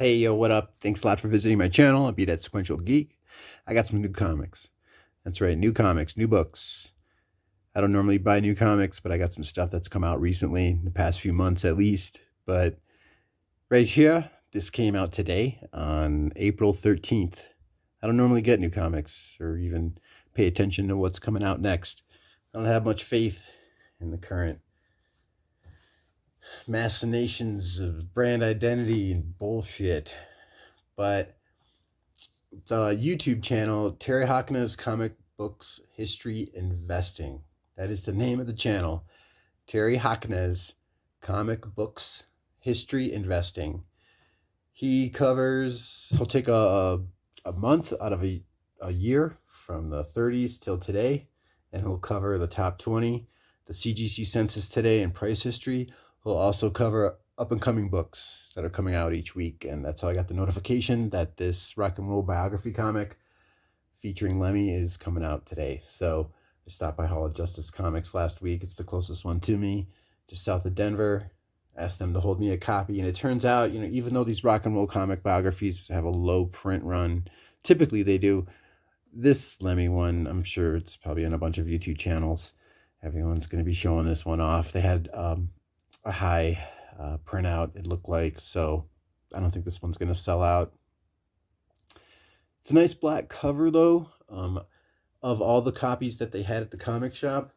Hey, yo, what up? Thanks a lot for visiting my channel. I'll be that Sequential Geek. I got some new comics. That's right, new comics, new books. I don't normally buy new comics, but I got some stuff that's come out recently, in the past few months at least. But right here, this came out today on April 13th. I don't normally get new comics or even pay attention to what's coming out next. I don't have much faith in the current machinations of brand identity and bullshit. But the YouTube channel, Terry Hoknes Comic Books History Investing. That is the name of the channel. Terry Hoknes Comic Books History Investing. He'll take a month out of a year from the 30s till today, and he'll cover the top 20, the CGC census today, and price history. He'll also cover up-and-coming books that are coming out each week, and that's how I got the notification that this rock and roll biography comic featuring Lemmy is coming out today. So I stopped by Hall of Justice Comics last week. It's the closest one to me, just south of Denver. Asked them to hold me a copy, and it turns out, even though these rock and roll comic biographies have a low print run, typically they do. This Lemmy one, I'm sure it's probably on a bunch of YouTube channels. Everyone's going to be showing this one off. They had a high printout, it looked like, so I don't think this one's going to sell out. It's a nice black cover, though. Of all the copies that they had at the comic shop,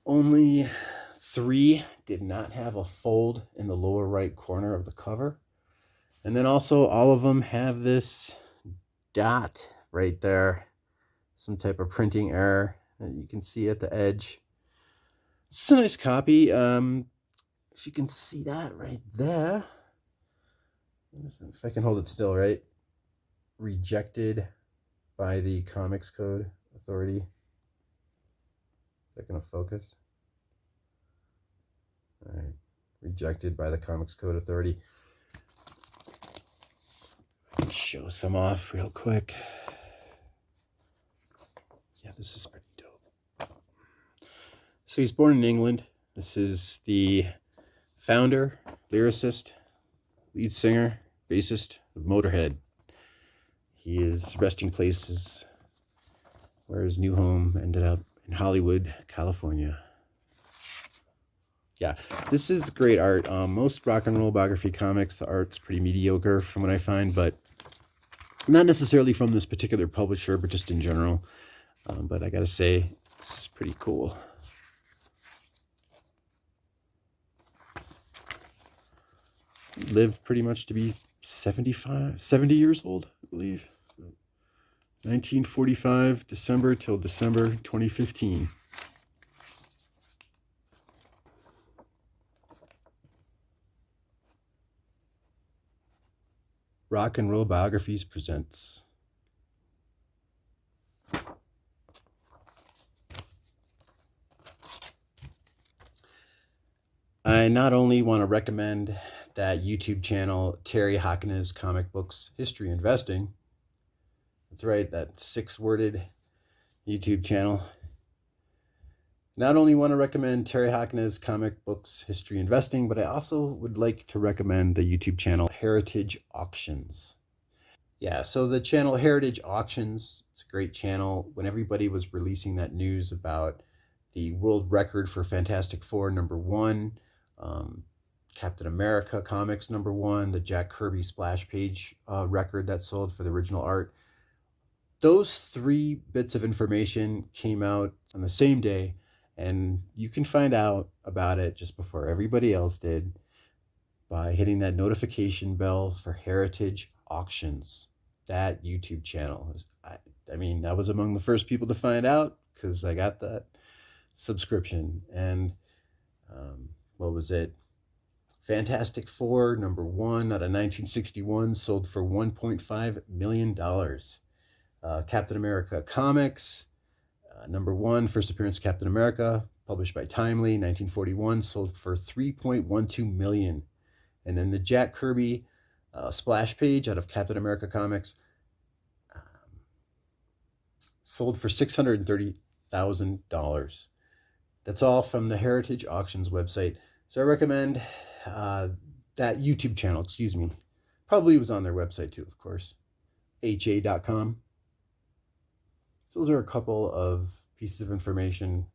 only 3 did not have a fold in the lower right corner of the cover. And then also all of them have this dot right there, some type of printing error that you can see at the edge. It's a nice copy. If you can see that right there, if I can hold it still, right? Rejected by the Comics Code Authority. Is that going to focus? All right. Rejected by the Comics Code Authority. I can show some off real quick. Yeah, this is pretty dope. So he's born in England. This is the founder, lyricist, lead singer, bassist of Motorhead. His resting place is where his new home ended up, in Hollywood, California. Yeah, this is great art. Most rock and roll biography comics, the art's pretty mediocre from what I find, but not necessarily from this particular publisher, but just in general. But I gotta say, this is pretty cool. Lived pretty much to be 70 years old, I believe. 1945, December till December 2015. Rock and Roll Biographies presents. I not only want to recommend that YouTube channel, Terry Hoknes Comic Books History Investing. That's right, that 6-worded YouTube channel. Not only want to recommend Terry Hoknes Comic Books History Investing, but I also would like to recommend the YouTube channel Heritage Auctions. Yeah, so the channel Heritage Auctions, it's a great channel. When everybody was releasing that news about the world record for Fantastic Four #1, Captain America Comics #1, the Jack Kirby splash page record that sold for the original art. Those 3 bits of information came out on the same day, and you can find out about it just before everybody else did by hitting that notification bell for Heritage Auctions, that YouTube channel. I mean, I was among the first people to find out because I got that subscription. And what was it? Fantastic Four #1 out of 1961 sold for $1.5 million. Captain America Comics, #1, first appearance of Captain America, published by Timely, 1941, sold for $3.12 million. And then the Jack Kirby splash page out of Captain America Comics sold for $630,000. That's all from the Heritage Auctions website. So I recommend that YouTube channel, Probably was on their website too, of course. ha.com. So those are a couple of pieces of information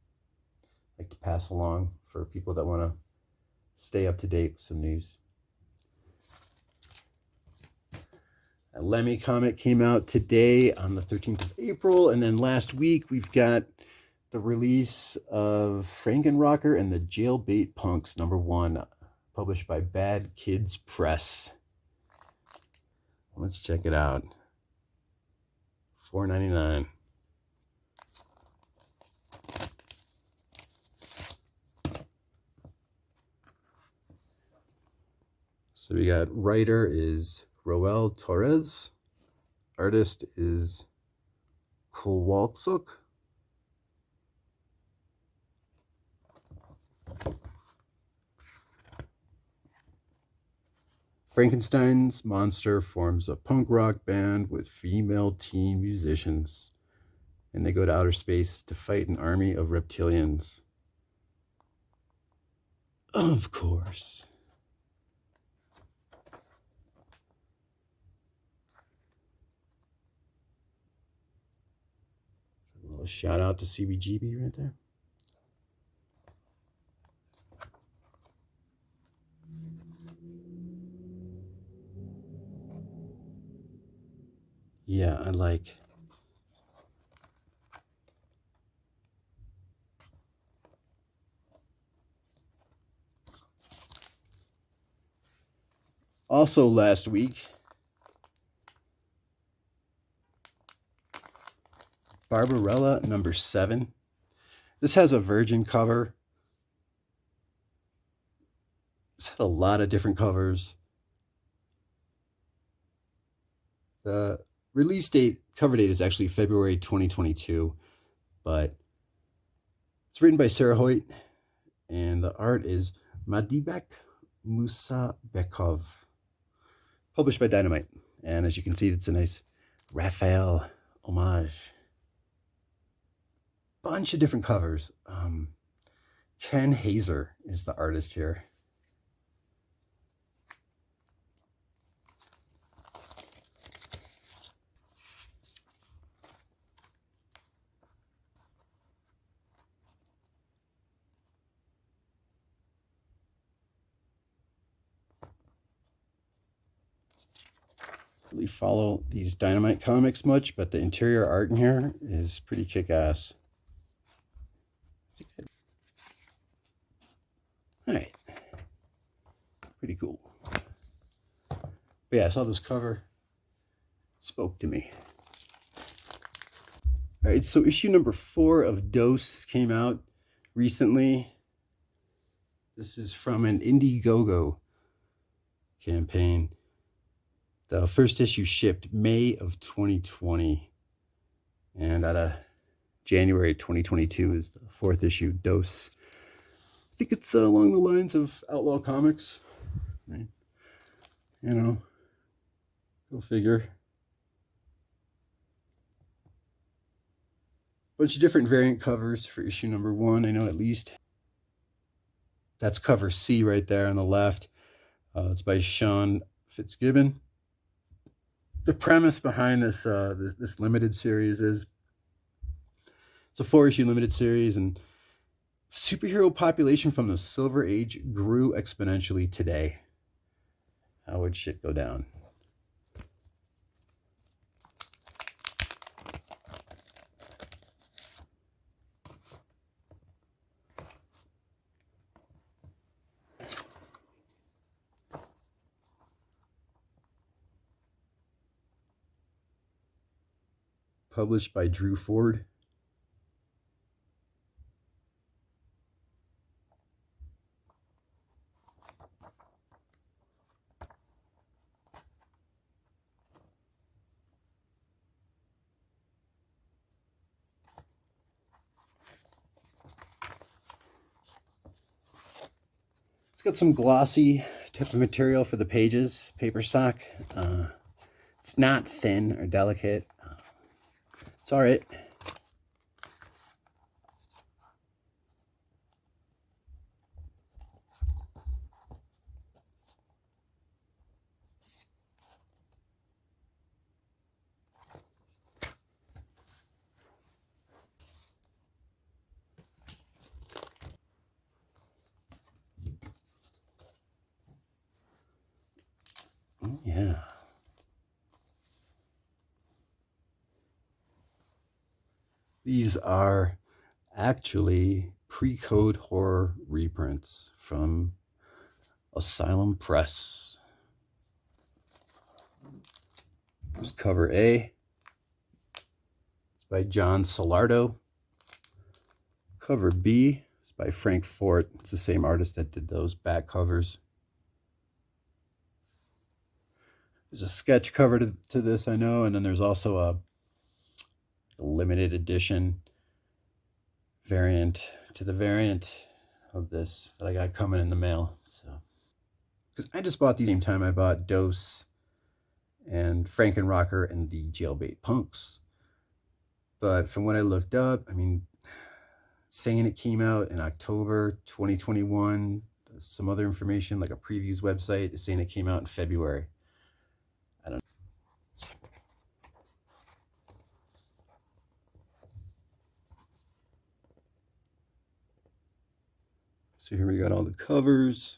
I'd like to pass along for people that want to stay up to date with some news. A Lemmy comic came out today on the 13th of April, and then last week we've got the release of Frankenrocker and the Jailbait Punks #1, published by Bad Kids Press. Let's check it out. $4.99. So we got writer is Roel Torres. Artist is Kowalczuk. Frankenstein's monster forms a punk rock band with female teen musicians, and they go to outer space to fight an army of reptilians. Of course. A little shout out to CBGB right there. Yeah, I like. Also last week, Barbarella #7. This has a virgin cover. It's had a lot of different covers. The release date, cover date, is actually February 2022, but it's written by Sarah Hoyt, and the art is Madibek Musabekov, published by Dynamite. And as you can see, it's a nice Raphael homage. Bunch of different covers. Ken Hazer is the artist here. Really follow these Dynamite comics much, but the interior art in here is pretty kick-ass. All right, pretty cool. But yeah, I saw this cover. It spoke to me. All right, so issue #4 of Dose came out recently. This is from an Indiegogo campaign. The first issue shipped May of 2020, and out of January 2022 is the 4th issue, Dose. I think it's along the lines of Outlaw Comics, right? You know, go figure. Bunch of different variant covers for issue #1, I know at least. That's cover C right there on the left. It's by Sean Fitzgibbon. The premise behind this this limited series is it's a 4-issue limited series, and superhero population from the Silver Age grew exponentially today. How would shit go down? Published by Drew Ford. It's got some glossy type of material for the pages, paper stock. It's not thin or delicate. It's all right. Yeah. These are actually pre-code horror reprints from Asylum Press. Here's cover A. It's by John Solardo. Cover B is by Frank Fort. It's the same artist that did those back covers. There's a sketch cover to this, I know, and then there's also a limited edition variant to the variant of this that I got coming in the mail. So, because I just bought these same time I bought Dose and Frankenrocker and the Jailbait Punks. But from what I looked up, I mean, saying it came out in October 2021. Some other information, like a previews website, is saying it came out in February. I don't know. So here we got all the covers.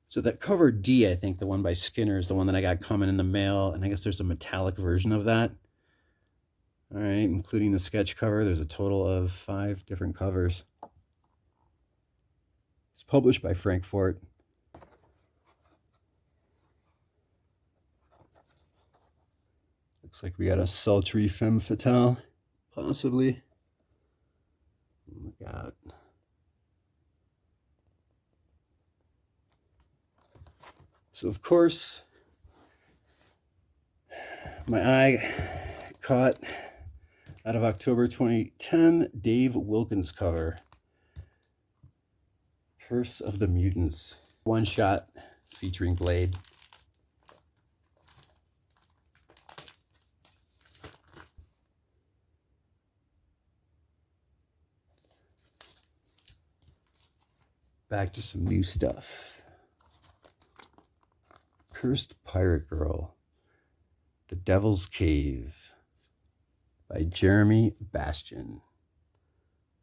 So that cover D, I think the one by Skinner, is the one that I got coming in the mail. And I guess there's a metallic version of that. All right, including the sketch cover. There's a total of 5 different covers. It's published by Frank Fort. Looks like we got a sultry femme fatale, possibly. Look out. So, of course, my eye caught out of October 2010, Dave Wilkins cover. Curse of the Mutants. One shot featuring Blade. Back to some new stuff. Cursed Pirate Girl. The Devil's Cave by Jeremy Bastian.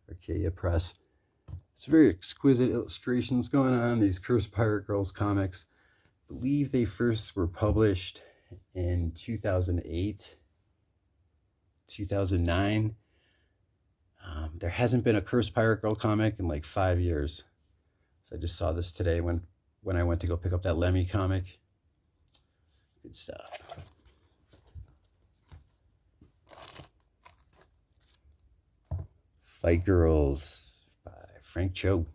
Arcadia Press. It's very exquisite illustrations going on. These Cursed Pirate Girls comics. I believe they first were published in 2008, 2009. There hasn't been a Cursed Pirate Girl comic in like 5 years. So I just saw this today when I went to go pick up that Lemmy comic. Good stuff. Fight Girls by Frank Cho.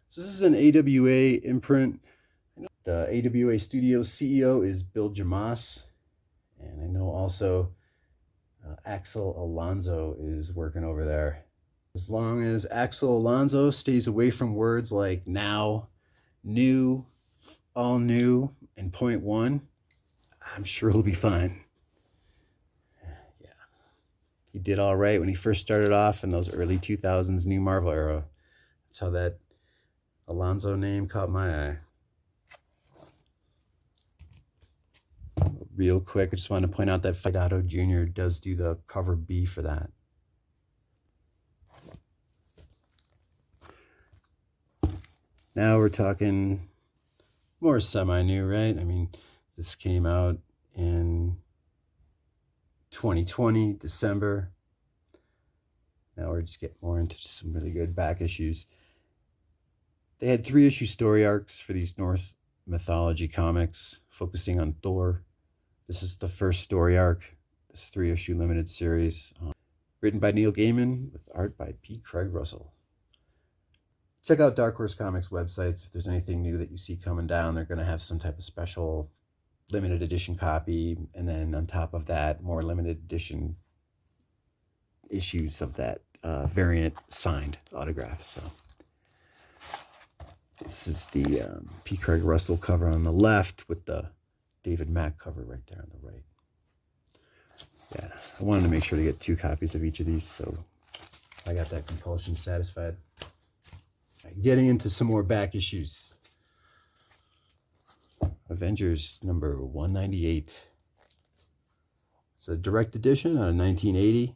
So this is an AWA imprint. The AWA Studio CEO is Bill Jamas. And I know also Axel Alonso is working over there. As long as Axel Alonso stays away from words like now, new, all new, and point one, I'm sure he'll be fine. Yeah. He did all right when he first started off in those early 2000s New Marvel era. That's how that Alonso name caught my eye. Real quick, I just wanted to point out that Fidato Jr. does do the cover B for that. Now we're talking more semi-new, right? I mean, this came out in 2020, December. Now we're just getting more into some really good back issues. They had 3-issue story arcs for these Norse mythology comics, focusing on Thor. This is the first story arc, this 3-issue limited series, written by Neil Gaiman with art by P. Craig Russell. Check out Dark Horse Comics websites. If there's anything new that you see coming down, they're going to have some type of special limited edition copy. And then on top of that, more limited edition issues of that variant signed autograph. So this is the P. Craig Russell cover on the left with the David Mack cover right there on the right. Yeah, I wanted to make sure to get 2 copies of each of these, so I got that compulsion satisfied. Getting into some more back issues. Avengers number 198. It's a direct edition out of 1980. You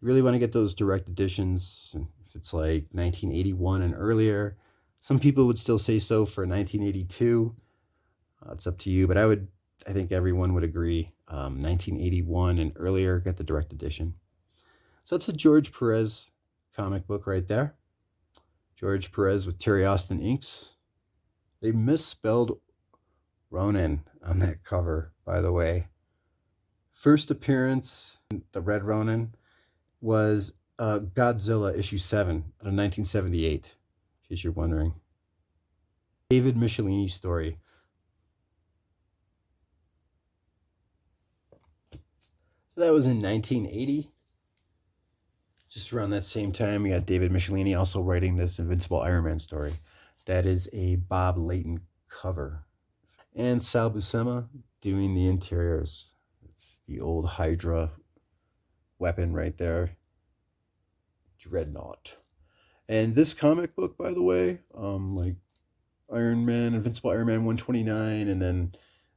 really want to get those direct editions if it's like 1981 and earlier. Some people would still say so for 1982. It's up to you, but I think everyone would agree. 1981 and earlier, got the direct edition. So that's a George Perez comic book right there. George Perez with Terry Austin inks. They misspelled Ronin on that cover, by the way. First appearance, the Red Ronin, was Godzilla issue 7 out of 1978, in case you're wondering. David Michelini story. So that was in 1980. Just around that same time, we got David Michelini also writing this Invincible Iron Man story. That is a Bob Layton cover. And Sal Buscema doing the interiors. It's the old Hydra weapon right there. Dreadnought. And this comic book, by the way, like Iron Man, Invincible Iron Man 129, and then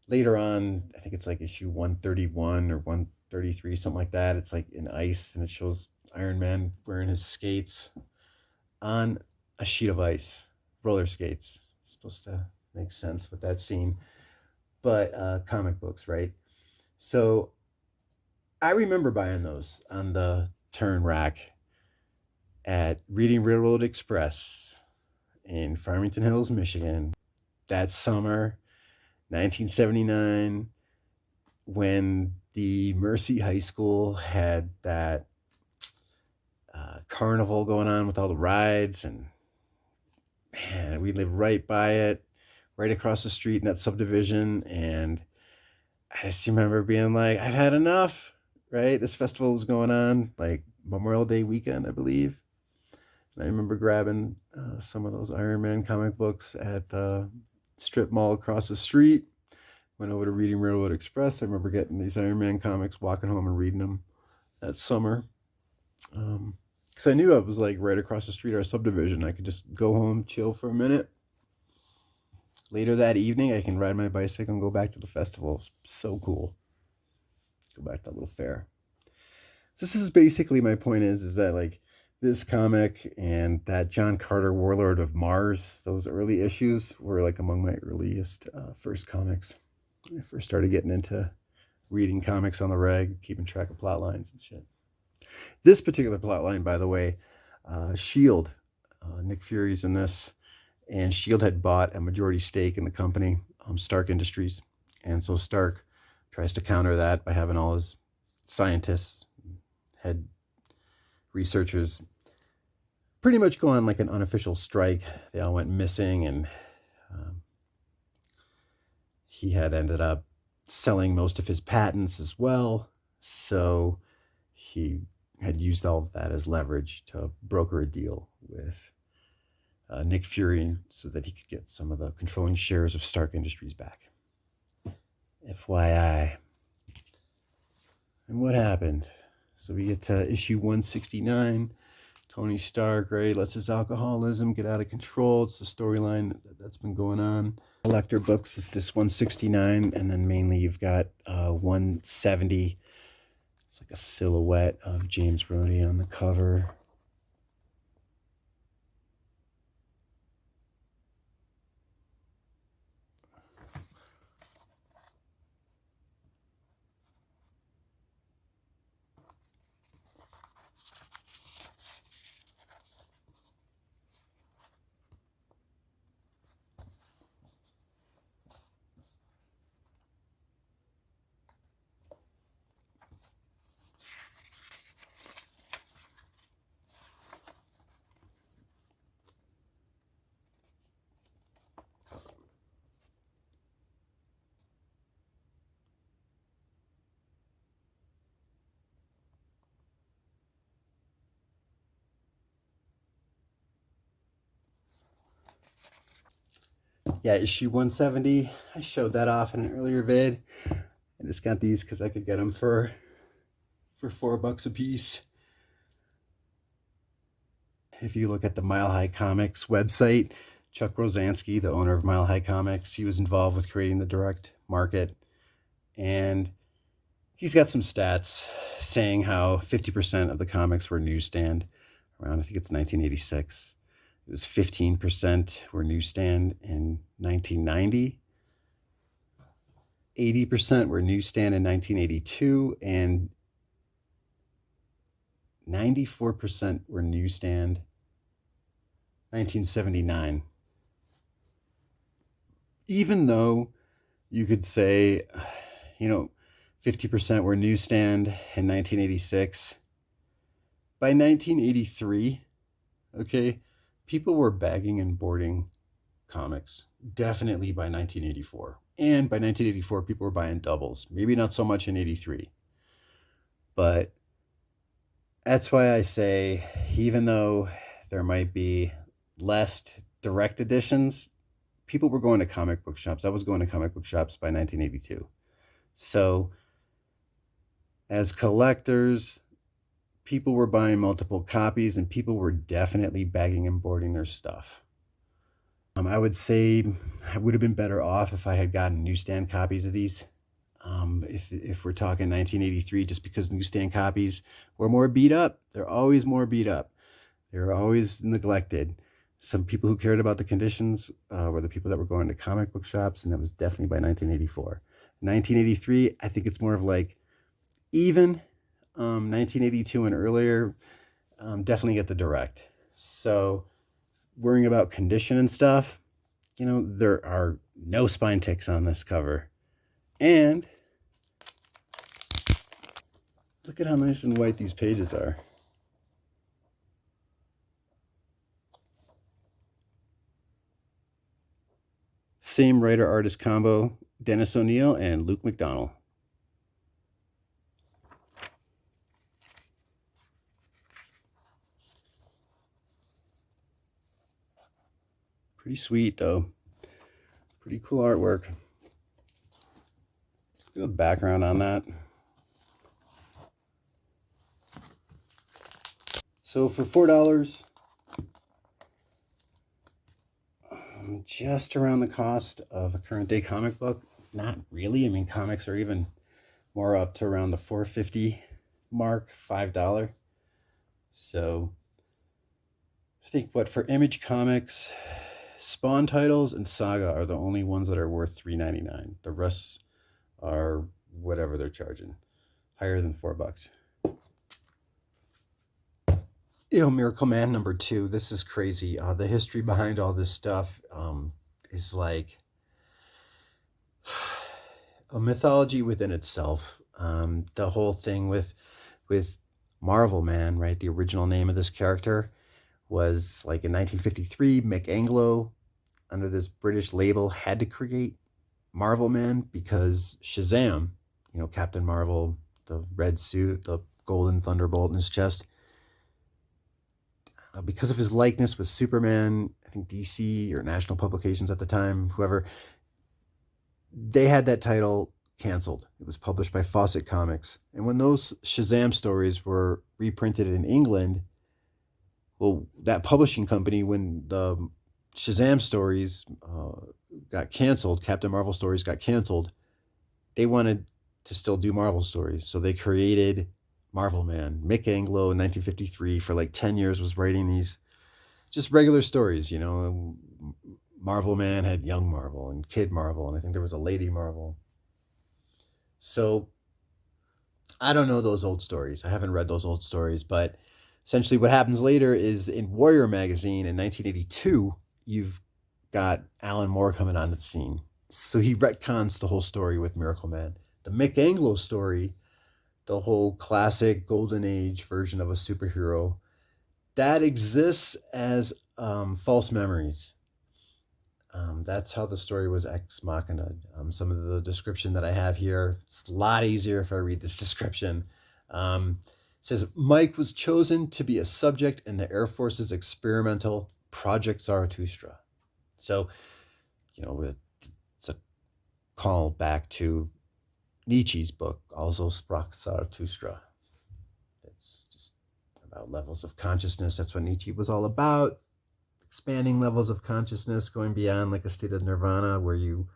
later on, I think it's like issue 131 or 133, something like that. It's like in ice, and it shows Iron Man wearing his skates on a sheet of ice, roller skates. It's supposed to make sense with that scene. But comic books, right? So I remember buying those on the turn rack at Reading Railroad Express in Farmington Hills, Michigan, that summer, 1979, when the Mercy High School had that carnival going on with all the rides, and man, we lived right by it, right across the street in that subdivision, and I just remember being like, I've had enough, right? This festival was going on like Memorial Day weekend, I believe. And I remember grabbing some of those Iron Man comic books at the strip mall across the street. Went over to Reading Railroad Express. I remember getting these Iron Man comics, walking home and reading them that summer. Because I knew I was like right across the street, our subdivision. I could just go home, chill for a minute. Later that evening, I can ride my bicycle and go back to the festival. It's so cool. Go back to that little fair. So this is basically my point is that like this comic and that John Carter Warlord of Mars, those early issues were like among my earliest first comics. I first started getting into reading comics on the reg, keeping track of plot lines and shit. This particular plot line, by the way, S.H.I.E.L.D., Nick Fury's in this, and S.H.I.E.L.D. had bought a majority stake in the company, Stark Industries. And so Stark tries to counter that by having all his scientists, head researchers, pretty much go on like an unofficial strike. They all went missing, and he had ended up selling most of his patents as well. So he had used all of that as leverage to broker a deal with Nick Fury so that he could get some of the controlling shares of Stark Industries back. FYI. And what happened? So we get to issue 169. Tony Stark, right, lets his alcoholism get out of control. It's the storyline that's been going on. Collector books is this 169, and then mainly you've got 170. It's like a silhouette of James Brody on the cover. Yeah, issue 170. I showed that off in an earlier vid. I just got these because I could get them for $4 a piece. If you look at the Mile High Comics website, Chuck Rosansky, the owner of Mile High Comics, he was involved with creating the direct market. And he's got some stats saying how 50% of the comics were newsstand around, I think it's 1986. It was 15% were newsstand in 1990. 80% were newsstand in 1982, and 94% were newsstand 1979. Even though you could say, 50% were newsstand in 1986, by 1983, okay, people were bagging and boarding comics. Definitely by 1984. And by 1984, people were buying doubles. Maybe not so much in 83. But that's why I say, even though there might be less direct editions, people were going to comic book shops. I was going to comic book shops by 1982. So, as collectors, people were buying multiple copies, and people were definitely bagging and boarding their stuff. I would say I would have been better off if I had gotten newsstand copies of these. If we're talking 1983, just because newsstand copies were more beat up. They're always more beat up. They're always neglected. Some people who cared about the conditions were the people that were going to comic book shops, and that was definitely by 1984. 1983, I think it's more of like even 1982 and earlier, definitely get the direct. So worrying about condition and stuff, there are no spine ticks on this cover. And look at how nice and white these pages are. Same writer-artist combo, Dennis O'Neil and Luke McDonnell. Pretty sweet, though. Pretty cool artwork. Look at the background on that. So for $4, just around the cost of a current day comic book. Not really. I mean, comics are even more up to around the $4.50 mark, $5. So I think for Image Comics, Spawn titles and Saga are the only ones that are worth $3.99. The rest are whatever they're charging, higher than $4. Miracle Man #2. This is crazy. The history behind all this stuff is like a mythology within itself. The whole thing with Marvel Man, right? The original name of this character was like in 1953, Mick Anglo, under this British label, had to create Marvel Man because Shazam, Captain Marvel, the red suit, the golden thunderbolt in his chest, because of his likeness with Superman, I think DC or National Publications at the time, whoever, they had that title canceled. It was published by Fawcett Comics. And when those Shazam stories were reprinted in England, well, that publishing company, when the Shazam stories got canceled, Captain Marvel stories got canceled, they wanted to still do Marvel stories. So they created Marvel Man. Mick Anglo in 1953 for like 10 years was writing these just regular stories, Marvel Man had Young Marvel and Kid Marvel, and I think there was a Lady Marvel. So I don't know those old stories. I haven't read those old stories, but essentially what happens later is in Warrior magazine in 1982, you've got Alan Moore coming on the scene. So he retcons the whole story with Miracle Man. The Mick Anglo story, the whole classic golden age version of a superhero, that exists as false memories. That's how the story was ex machina. Some of the description that I have here, it's a lot easier if I read this description. It says, Mike was chosen to be a subject in the Air Force's experimental Project Zarathustra. So, it's a call back to Nietzsche's book, also Sprach Zarathustra. It's just about levels of consciousness. That's what Nietzsche was all about. Expanding levels of consciousness, going beyond like a state of nirvana where you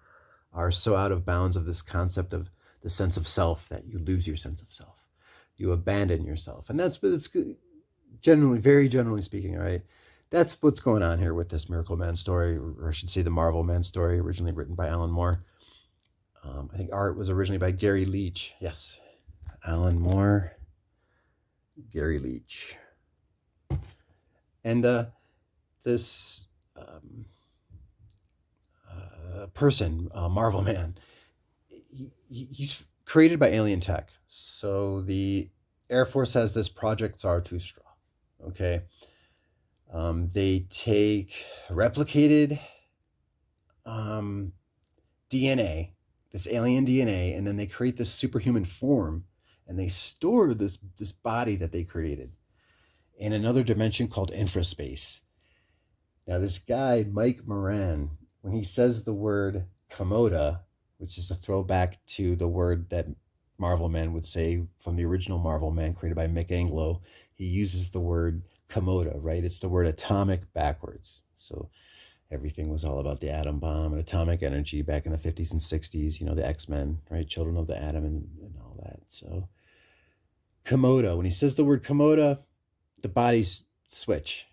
are so out of bounds of this concept of the sense of self that you lose your sense of self. You abandon yourself. And it's generally, very generally speaking, all right? that's what's going on here with this Miracle Man story, or I should say the Marvel Man story, originally written by Alan Moore. I think art was originally by Gary Leach. Yes, Alan Moore, Gary Leach. And this person, Marvel Man, he's created by alien tech. So the Air Force has this Project Zarathustra. Okay. They take replicated DNA, this alien DNA, and then they create this superhuman form, and they store this body that they created in another dimension called infraspace. Now, this guy, Mike Moran, when he says the word Komoda, which is a throwback to the word that Marvel Man would say from the original Marvel Man created by Mick Anglo, he uses the word Komoda, right? It's the word atomic backwards. So everything was all about the atom bomb and atomic energy back in the 50s and 60s, the X-Men, right? Children of the atom and all that. So Komoda, when he says the word Komoda, the bodies switch.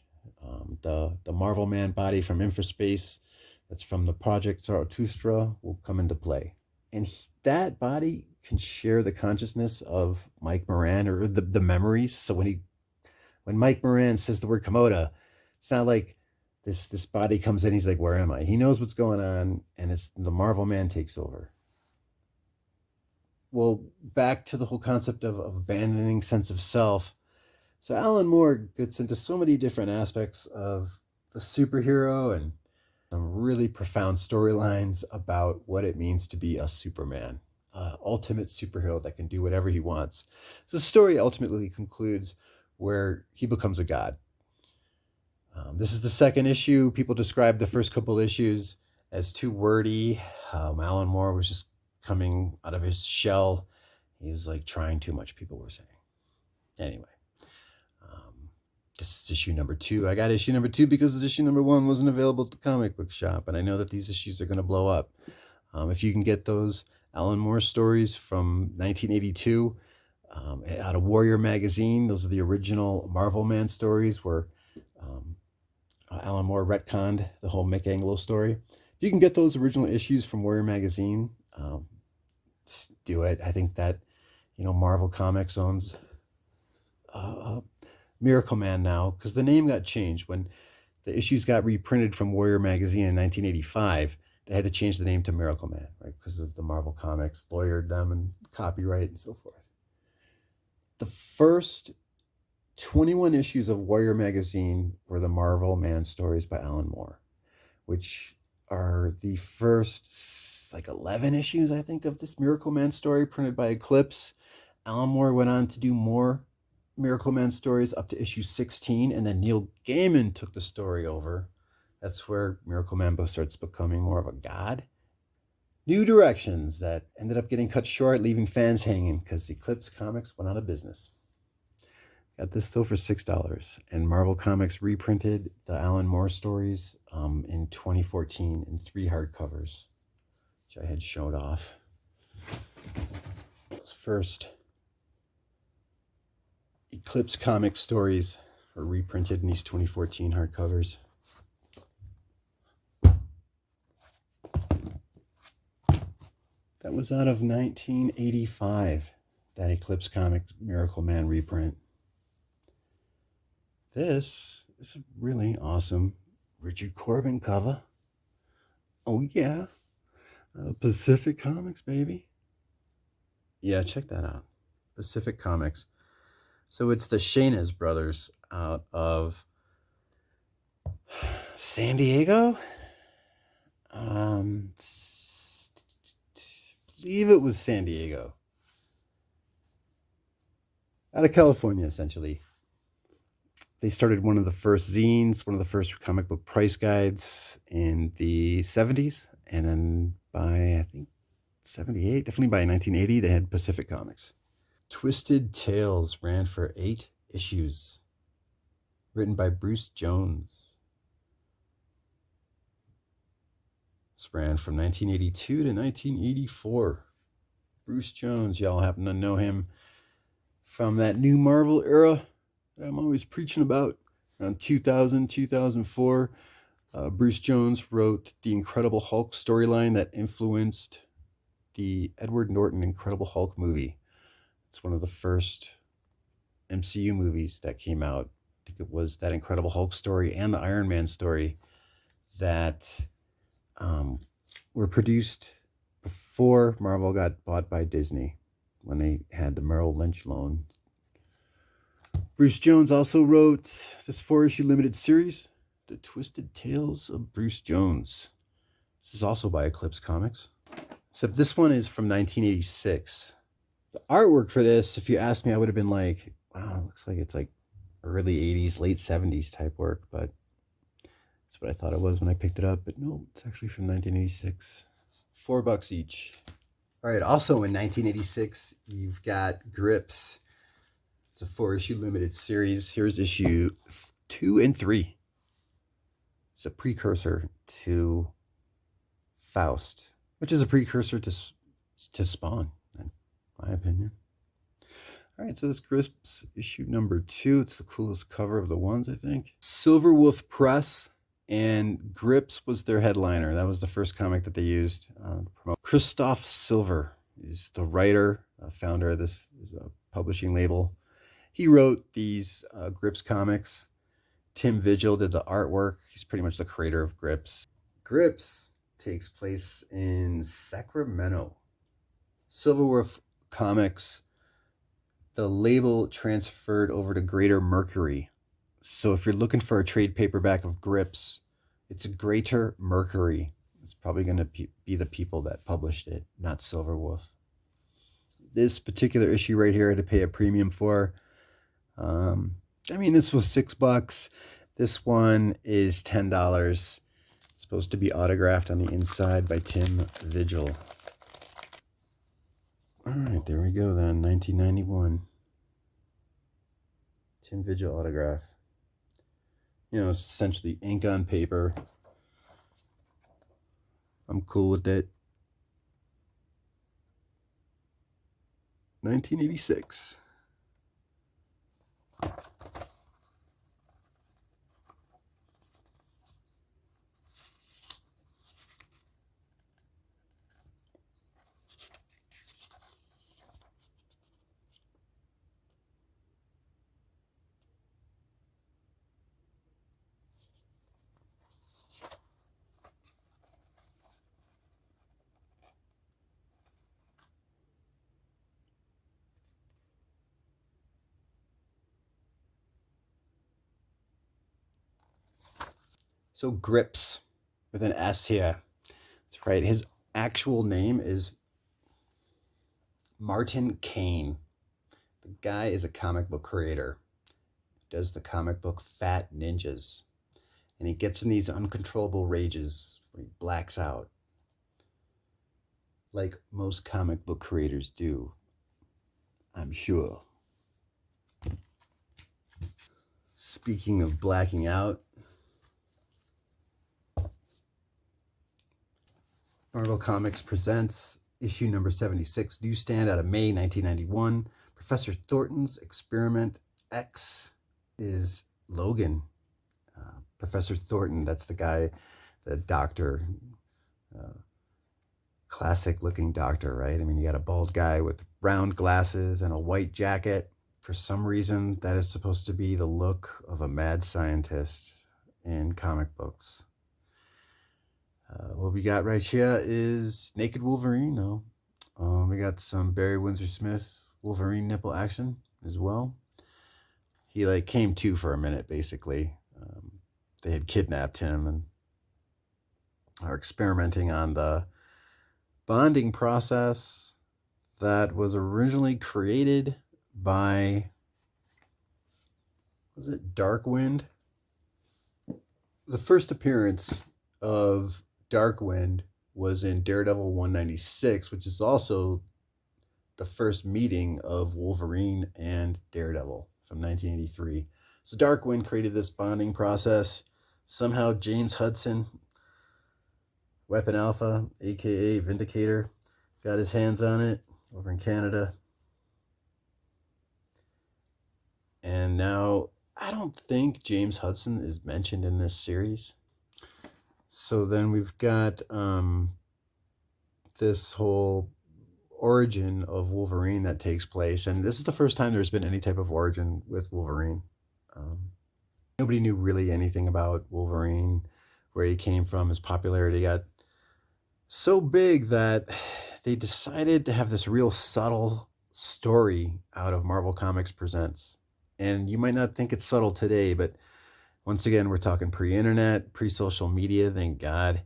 The Marvel Man body from infraspace, that's from the Project Zarathustra, will come into play. And that body can share the consciousness of Mike Moran, or the memories. So when Mike Moran says the word Komoda, it's not like this body comes in, he's like, where am I? He knows what's going on, and it's the Marvel Man takes over. Well, back to the whole concept of abandoning sense of self. So Alan Moore gets into so many different aspects of the superhero and some really profound storylines about what it means to be a Superman, ultimate superhero that can do whatever he wants. So the story ultimately concludes where he becomes a god. This is the second issue. People describe the first couple issues as too wordy. Alan Moore was just coming out of his shell. He was like trying too much, people were saying. Anyway. This is issue number 2. I got issue number 2 because issue number 1 wasn't available at the comic book shop, and I know that these issues are going to blow up. If you can get those Alan Moore stories from 1982 out of Warrior magazine, those are the original Marvel Man stories where Alan Moore retconned the whole Mick Anglo story. If you can get those original issues from Warrior magazine, do it. I think that Marvel Comics owns Miracle Man now, because the name got changed when the issues got reprinted from Warrior magazine in 1985. They had to change the name to Miracle Man, right? Because of the Marvel Comics lawyered them and copyright and so forth. The first 21 issues of Warrior magazine were the Marvel Man stories by Alan Moore, which are the first 11 issues, I think, of this Miracle Man story printed by Eclipse. Alan Moore went on to do more Miracle Man stories up to issue 16, and then Neil Gaiman took the story over. That's where Miracle Man starts becoming more of a god. New directions that ended up getting cut short, leaving fans hanging because Eclipse Comics went out of business. Got this still for $6, and Marvel Comics reprinted the Alan Moore stories in 2014 in 3 hardcovers, which I had showed off. Those first Eclipse Comics stories are reprinted in these 2014 hardcovers. That was out of 1985, that Eclipse Comics Miracle Man reprint. This is a really awesome Richard Corbin cover. Oh yeah, Pacific Comics, baby. Yeah, check that out. Pacific Comics. So it's the Shahin brothers out of San Diego. I believe it was San Diego. Out of California, essentially. They started one of the first zines, one of the first comic book price guides in the 70s. And then by, I think, 78, definitely by 1980, they had Pacific Comics. Twisted Tales ran for 8 issues. Written by Bruce Jones. This ran from 1982 to 1984. Bruce Jones, y'all happen to know him from that new Marvel era that I'm always preaching about. Around 2000, 2004, Bruce Jones wrote the Incredible Hulk storyline that influenced the Edward Norton Incredible Hulk movie. It's one of the first MCU movies that came out. I think it was that Incredible Hulk story and the Iron Man story that were produced before Marvel got bought by Disney, when they had the Merrill Lynch loan. Bruce Jones also wrote this 4-issue limited series, The Twisted Tales of Bruce Jones. This is also by Eclipse Comics, except this one is from 1986. The artwork for this, if you asked me, I would have been like, wow, it looks like it's like early 80s, late 70s type work, but that's what I thought it was when I picked it up. But no, it's actually from 1986. $4 each. All right, also in 1986, you've got Grips. It's a 4-issue limited series. Here's issue 2 and 3. It's a precursor to Faust, which is a precursor to Spawn, in my opinion. All right, so this Grips issue number 2. It's the coolest cover of the ones, I think. Silver Wolf Press, and Grips was their headliner. That was the first comic that they used to promote. Christoph Silver is the writer, founder of this publishing label. He wrote these Grips comics. Tim Vigil did the artwork. He's pretty much the creator of Grips. Grips takes place in Sacramento. Silverwolf Comics, the label transferred over to Greater Mercury. So if you're looking for a trade paperback of Grips, it's a Greater Mercury. It's probably going to be the people that published it, not Silverwolf. This particular issue right here I had to pay a premium for. I mean, this was $6. This one is $10. It's supposed to be autographed on the inside by Tim Vigil. All right, there we go then, 1991. Tim Vigil autograph. You know, it's essentially ink on paper. I'm cool with it. 1986. So Grips with an S here. That's right. His actual name is Martin Kane. The guy is a comic book creator. He does the comic book Fat Ninjas. And he gets in these uncontrollable rages where he blacks out. Like most comic book creators do, I'm sure. Speaking of blacking out, Marvel Comics presents issue number 76, Newsstand, out of May 1991. Professor Thornton's Experiment X is Logan. Professor Thornton, that's the guy, the doctor, classic looking doctor, right? I mean, you got a bald guy with round glasses and a white jacket. For some reason, that is supposed to be the look of a mad scientist in comic books. What we got right here is Naked Wolverine, though. We got some Barry Windsor Smith Wolverine nipple action as well. He like came to for a minute, basically. They had kidnapped him and are experimenting on the bonding process that was originally created by, was it Darkwind? The first appearance of Darkwind was in Daredevil 196, which is also the first meeting of Wolverine and Daredevil from 1983. So Darkwind created this bonding process. Somehow James Hudson, Weapon Alpha, aka Vindicator, got his hands on it over in Canada. And now I don't think James Hudson is mentioned in this series. So then we've got this whole origin of Wolverine that takes place, and this is the first time there's been any type of origin with Wolverine. Um, Nobody knew really anything about Wolverine, where he came from. His popularity got so big that they decided to have this real subtle story out of Marvel Comics Presents. And you might not think it's subtle today, but once again, we're talking pre-internet, pre-social media, thank God.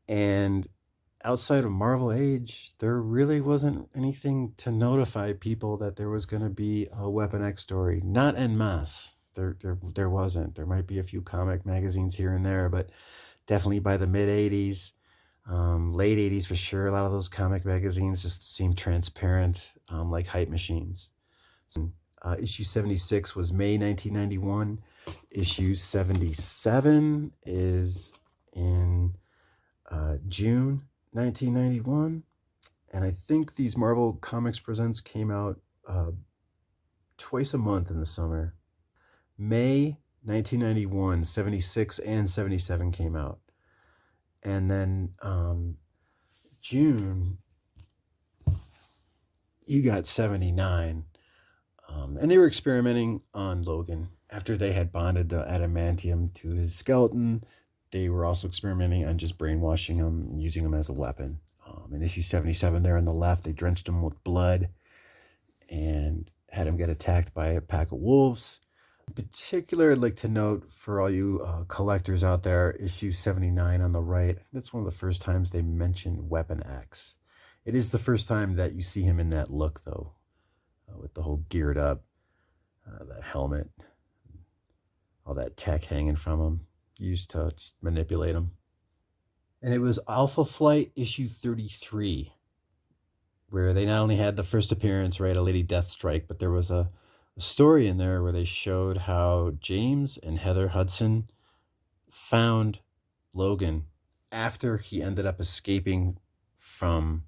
And outside of Marvel Age, there really wasn't anything to notify people that there was going to be a Weapon X story. Not en masse. There wasn't. There might be a few comic magazines here and there, but definitely by the mid 80s, late 80s for sure, a lot of those comic magazines just seemed transparent, like hype machines. Issue 76 was May 1991. Issue 77 is in June 1991. And I think these Marvel Comics Presents came out twice a month in the summer. May 1991, 76 and 77 came out. And then June, you got 79. And they were experimenting on Logan. After they had bonded the adamantium to his skeleton, they were also experimenting on just brainwashing him and using him as a weapon. In issue 77 there on the left, they drenched him with blood and had him get attacked by a pack of wolves. In particular, I'd like to note for all you collectors out there, issue 79 on the right, that's one of the first times they mentioned Weapon X. It is the first time that you see him in that look, though, with the whole geared up, that helmet, all that tech hanging from him, used to just manipulate him. And it was Alpha Flight issue 33, where they not only had the first appearance, right, a Lady Deathstrike, but there was a story in there where they showed how James and Heather Hudson found Logan after he ended up escaping from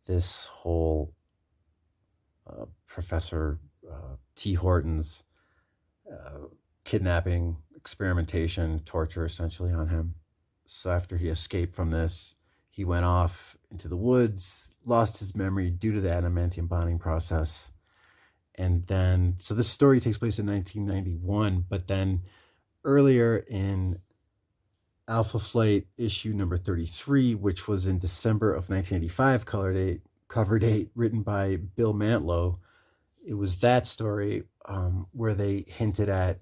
this whole Professor T. Horton's kidnapping, experimentation, torture essentially on him. So after he escaped from this, he went off into the woods, lost his memory due to the adamantium bonding process. And then, so this story takes place in 1991, but then earlier in Alpha Flight issue number 33, which was in December of 1985 cover date, written by Bill Mantlo, it was that story where they hinted at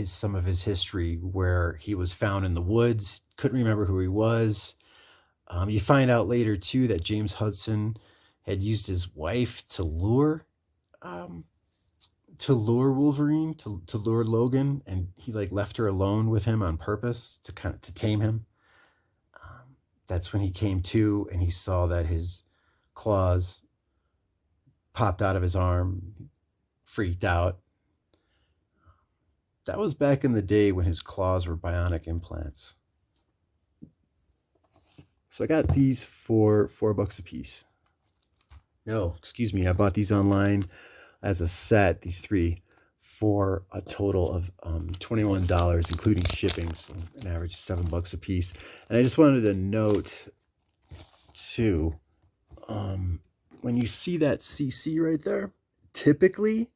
some of his history, where he was found in the woods, couldn't remember who he was. You find out later too that James Hudson had used his wife to lure Wolverine, to lure Logan, and he like left her alone with him on purpose to tame him. That's when he came to and he saw that his claws popped out of his arm, freaked out. That was back in the day when his claws were bionic implants. So I got these for $4 a piece. No, excuse me, I bought these online as a set, these three, for a total of $21, including shipping, so an average of $7 a piece. And I just wanted to note too, when you see that CC right there, typically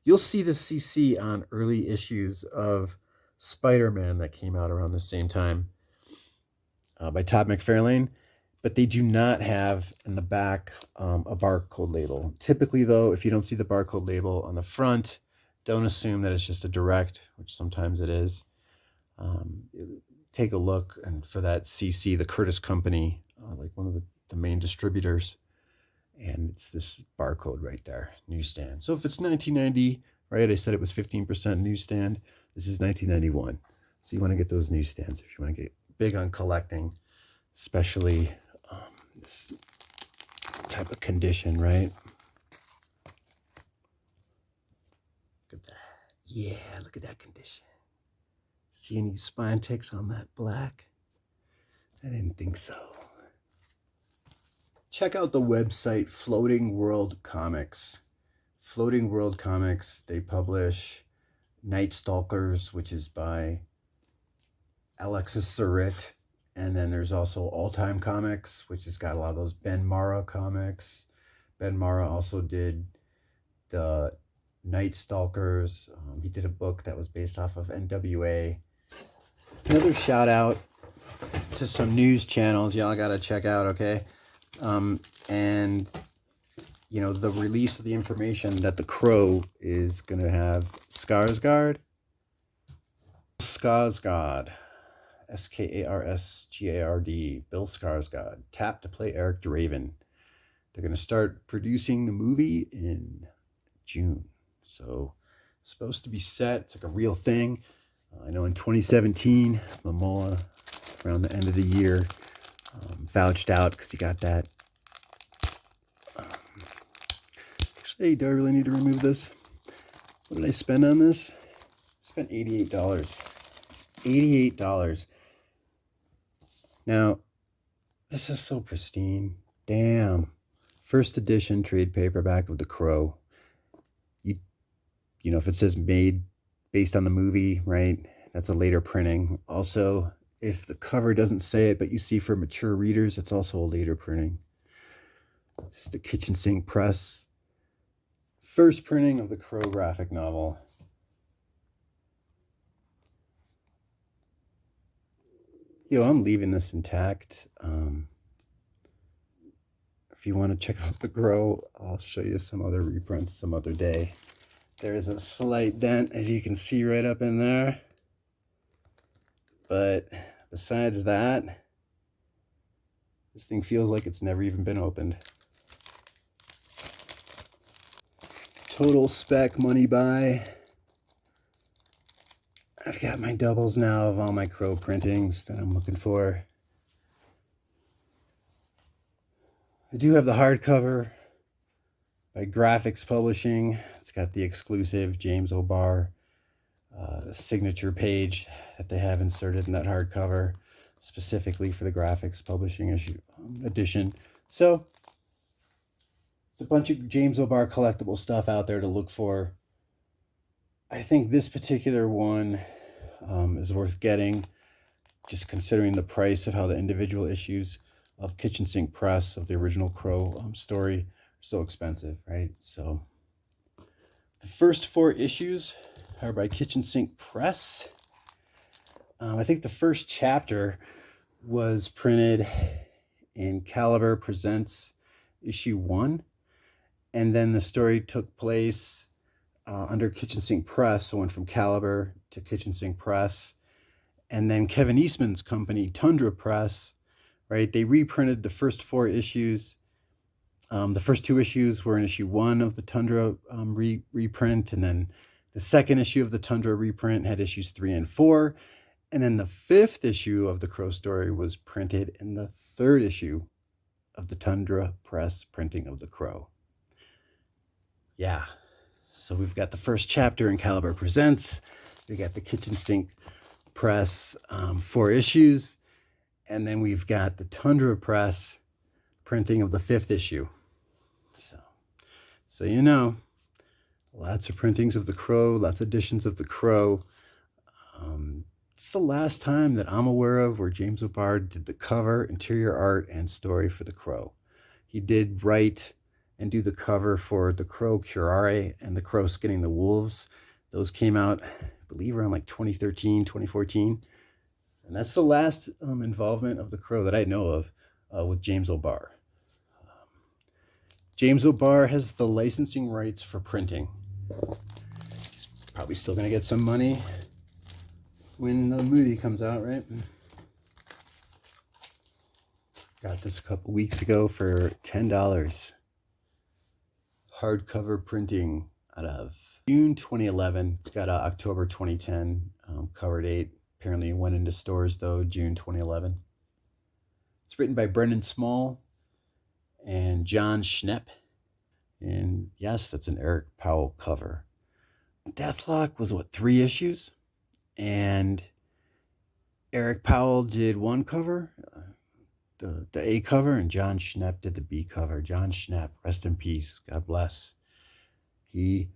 you'll see the CC on early issues of Spider-Man that came out around the same time by Todd McFarlane, but they do not have in the back a barcode label. Typically, though, if you don't see the barcode label on the front, don't assume that it's just a direct, which sometimes it is. Take a look and for that CC, the Curtis Company, like one of the main distributors, and it's this barcode right there, Newsstand. So if it's 1990, right, I said it was 15% Newsstand. This is 1991. So you want to get those Newsstands if you want to get big on collecting, especially this type of condition, right? Look at that. Yeah, look at that condition. See any spine ticks on that black? I didn't think so. Check out the website Floating World Comics. Floating World Comics, they publish Night Stalkers, which is by Alexis Surritt. And then there's also All Time Comics, which has got a lot of those Ben Mara comics. Ben Mara also did the Night Stalkers. He did a book that was based off of NWA. Another shout out to some news channels y'all gotta check out, okay? And you know, the release of the information that the Crow is gonna have Skarsgård, Skarsgård, Bill Skarsgård, tapped to play Eric Draven. They're gonna start producing the movie in June, so it's supposed to be set. It's like a real thing. I know in 2017, Momoa, around the end of the year, vouched out because he got that. Actually, do I really need to remove this? What did I spend on this? I spent $88. $88. Now, this is so pristine. Damn. First edition trade paperback of The Crow. You know, if it says made based on the movie, right? That's a later printing. Also, if the cover doesn't say it, but you see for mature readers, it's also a later printing. This is the Kitchen Sink Press. First printing of the Crow graphic novel. Yo, I'm leaving this intact. If you want to check out the Crow, I'll show you some other reprints some other day. There is a slight dent, as you can see right up in there. But besides that, this thing feels like it's never even been opened. Total spec money buy. I've got my doubles now of all my Crow printings that I'm looking for. I do have the hardcover by Graphics Publishing. It's got the exclusive James O'Barr signature page that they have inserted in that hardcover specifically for the Graphics Publishing edition. So it's a bunch of James O'Barr collectible stuff out there to look for. I think this particular one is worth getting, just considering the price of how the individual issues of Kitchen Sink Press of the original Crow story are so expensive, right? So the first 4 issues are by Kitchen Sink Press. I think the first chapter was printed in Caliber Presents issue 1, and then the story took place under Kitchen Sink Press. So it went from Caliber to Kitchen Sink Press, and then Kevin Eastman's company, Tundra Press, right? They reprinted the first 4 issues. The first 2 issues were in issue 1 of the Tundra reprint, and then the second issue of the Tundra reprint had issues 3 and 4, and then the 5th issue of the Crow story was printed in the 3rd issue of the Tundra Press printing of the Crow. Yeah, so we've got the first chapter in Caliber Presents. We got the Kitchen Sink Press 4 issues, and then we've got the Tundra Press printing of the 5th issue. So you know, lots of printings of the Crow, lots of editions of the Crow. It's the last time that I'm aware of where James O'Barr did the cover, interior art, and story for the Crow. He did write and do the cover for the Crow Curare and the Crow Skinning the Wolves. Those came out, I believe, around like 2013, 2014. And that's the last involvement of the Crow that I know of with James O'Barr. James O'Barr has the licensing rights for printing. He's probably still going to get some money when the movie comes out, right? Got this a couple weeks ago for $10. Hardcover printing out of June 2011. It's got an October 2010 cover date. Apparently it went into stores, though, June 2011. It's written by Brendan Small and Jon Schnepp. And yes, that's an Eric Powell cover. Deathlock was, 3 issues? And Eric Powell did 1 cover, the A cover, and Jon Schnepp did the B cover. Jon Schnepp, rest in peace. God bless. He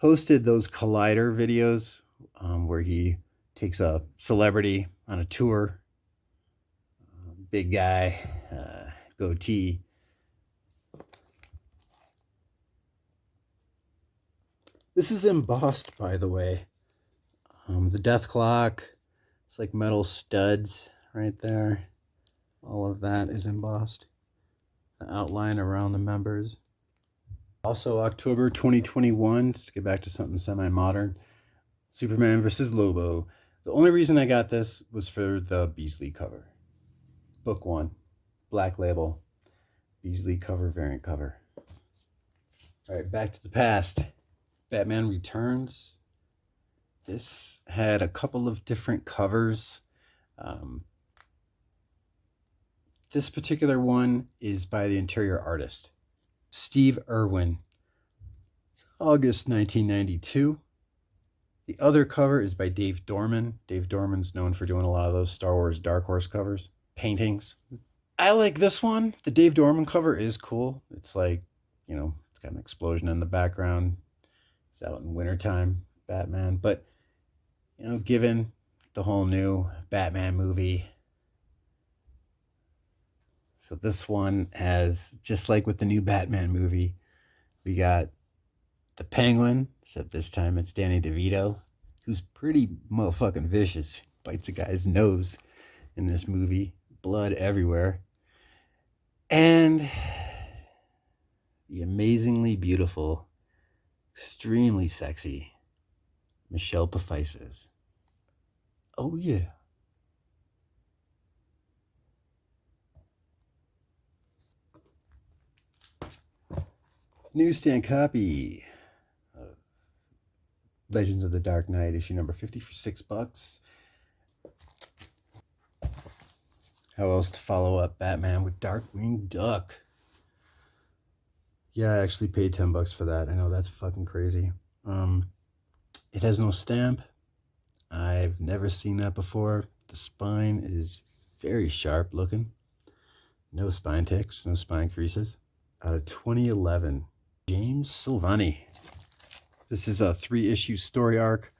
posted those Collider videos where he takes a celebrity on a tour. Big guy, goatee. This is embossed, by the way. The death clock, it's like metal studs right there. All of that is embossed. The outline around the members. Also, October 2021, just to get back to something semi-modern, Superman versus Lobo. The only reason I got this was for the Beasley cover. Book 1, Black Label, Beasley cover, variant cover. All right, back to the past. Batman Returns. This had a couple of different covers. This particular one is by the interior artist, Steve Irwin. It's August 1992. The other cover is by Dave Dorman. Dave Dorman's known for doing a lot of those Star Wars Dark Horse covers, paintings. I like this one. The Dave Dorman cover is cool. It's like, you know, it's got an explosion in the background. It's out in wintertime, Batman. But, you know, given the whole new Batman movie, so this one has, just like with the new Batman movie, we got the Penguin, except this time it's Danny DeVito, who's pretty motherfucking vicious. Bites a guy's nose in this movie. Blood everywhere. And the amazingly beautiful, extremely sexy Michelle Pfeiffer. Oh, yeah. Newsstand copy of Legends of the Dark Knight, issue number 50 for $6. How else to follow up Batman with Darkwing Duck? Yeah, I actually paid $10 for that. I know, that's fucking crazy. It has no stamp. I've never seen that before. The spine is very sharp looking. No spine ticks, no spine creases. Out of 2011, James Silvani. This is a 3-issue story arc,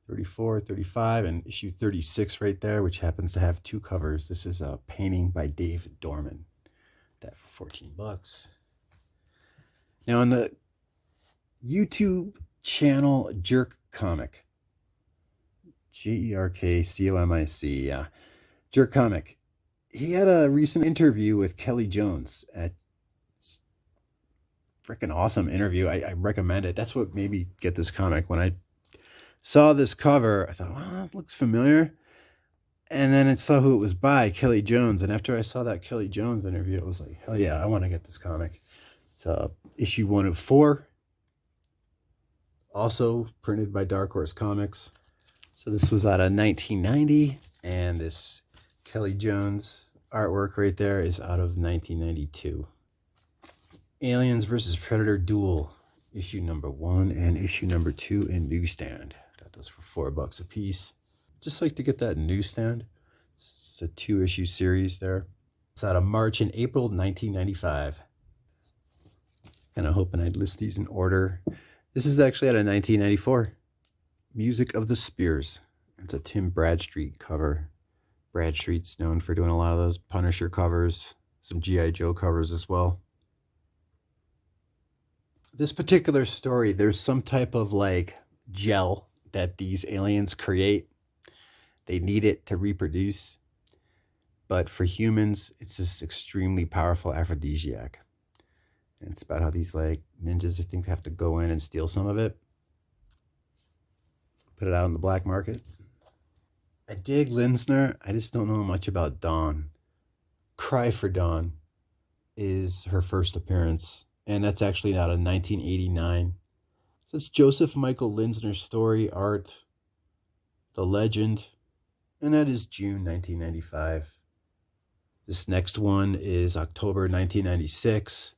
34, 35, and issue 36 right there, which happens to have 2 covers. This is a painting by Dave Dorman. That for $14. Now on the YouTube channel Jerk Comic, Jerkcomic, yeah, Jerk Comic. He had a recent interview with Kelly Jones. Freaking awesome interview. I recommend it. That's what made me get this comic. When I saw this cover, I thought, oh, that looks familiar. And then I saw who it was by, Kelly Jones. And after I saw that Kelly Jones interview, I was like, hell yeah, I want to get this comic. It's issue 1 of 4. Also printed by Dark Horse Comics. So this was out of 1990. And this Kelly Jones artwork right there is out of 1992. Aliens vs. Predator Duel, issue number 1 and issue number 2 in Newsstand. Got those for $4 a piece. Just like to get that in Newsstand. It's a 2-issue series there. It's out of March and April 1995. And I'm hoping I'd list these in order. This is actually out of 1994. Music of the Spears. It's a Tim Bradstreet cover. Bradstreet's known for doing a lot of those Punisher covers, some G.I. Joe covers as well. This particular story, there's some type of like gel that these aliens create. They need it to reproduce. But for humans, it's this extremely powerful aphrodisiac. And it's about how these like ninjas, I think, have to go in and steal some of it. Put it out in the black market. I dig Linsner. I just don't know much about Dawn. Cry for Dawn is her first appearance. And that's actually out of 1989. So it's Joseph Michael Linsner's story, art, The Legend. And that is June 1995. This next one is October 1996.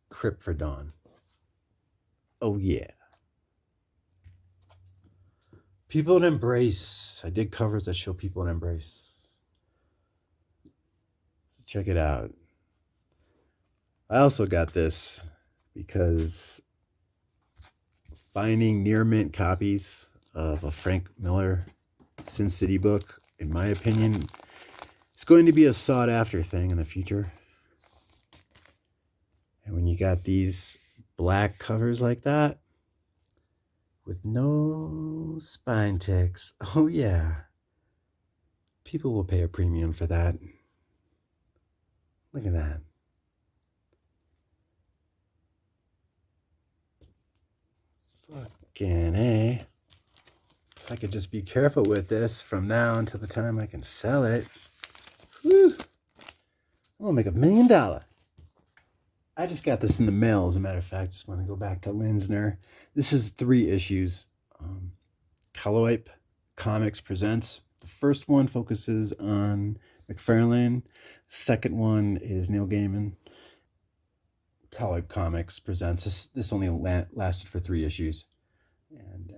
Crypt for Dawn. Oh yeah. People in Embrace. I dig covers that show people in Embrace. So check it out. I also got this because finding near mint copies of a Frank Miller Sin City book, in my opinion, it's going to be a sought after thing in the future. And when you got these black covers like that with no spine ticks, oh yeah, people will pay a premium for that. Look at that. Fucking A. If I could just be careful with this from now until the time I can sell it. Whew. I'm gonna make $1 million. I just got this in the mail, as a matter of fact. Just want to go back to Linsner. This is 3 issues. Caloipe Comix presents. The first one focuses on McFarlane. The second one is Neil Gaiman. Caloipe Comix presents. This only lasted for 3 issues. And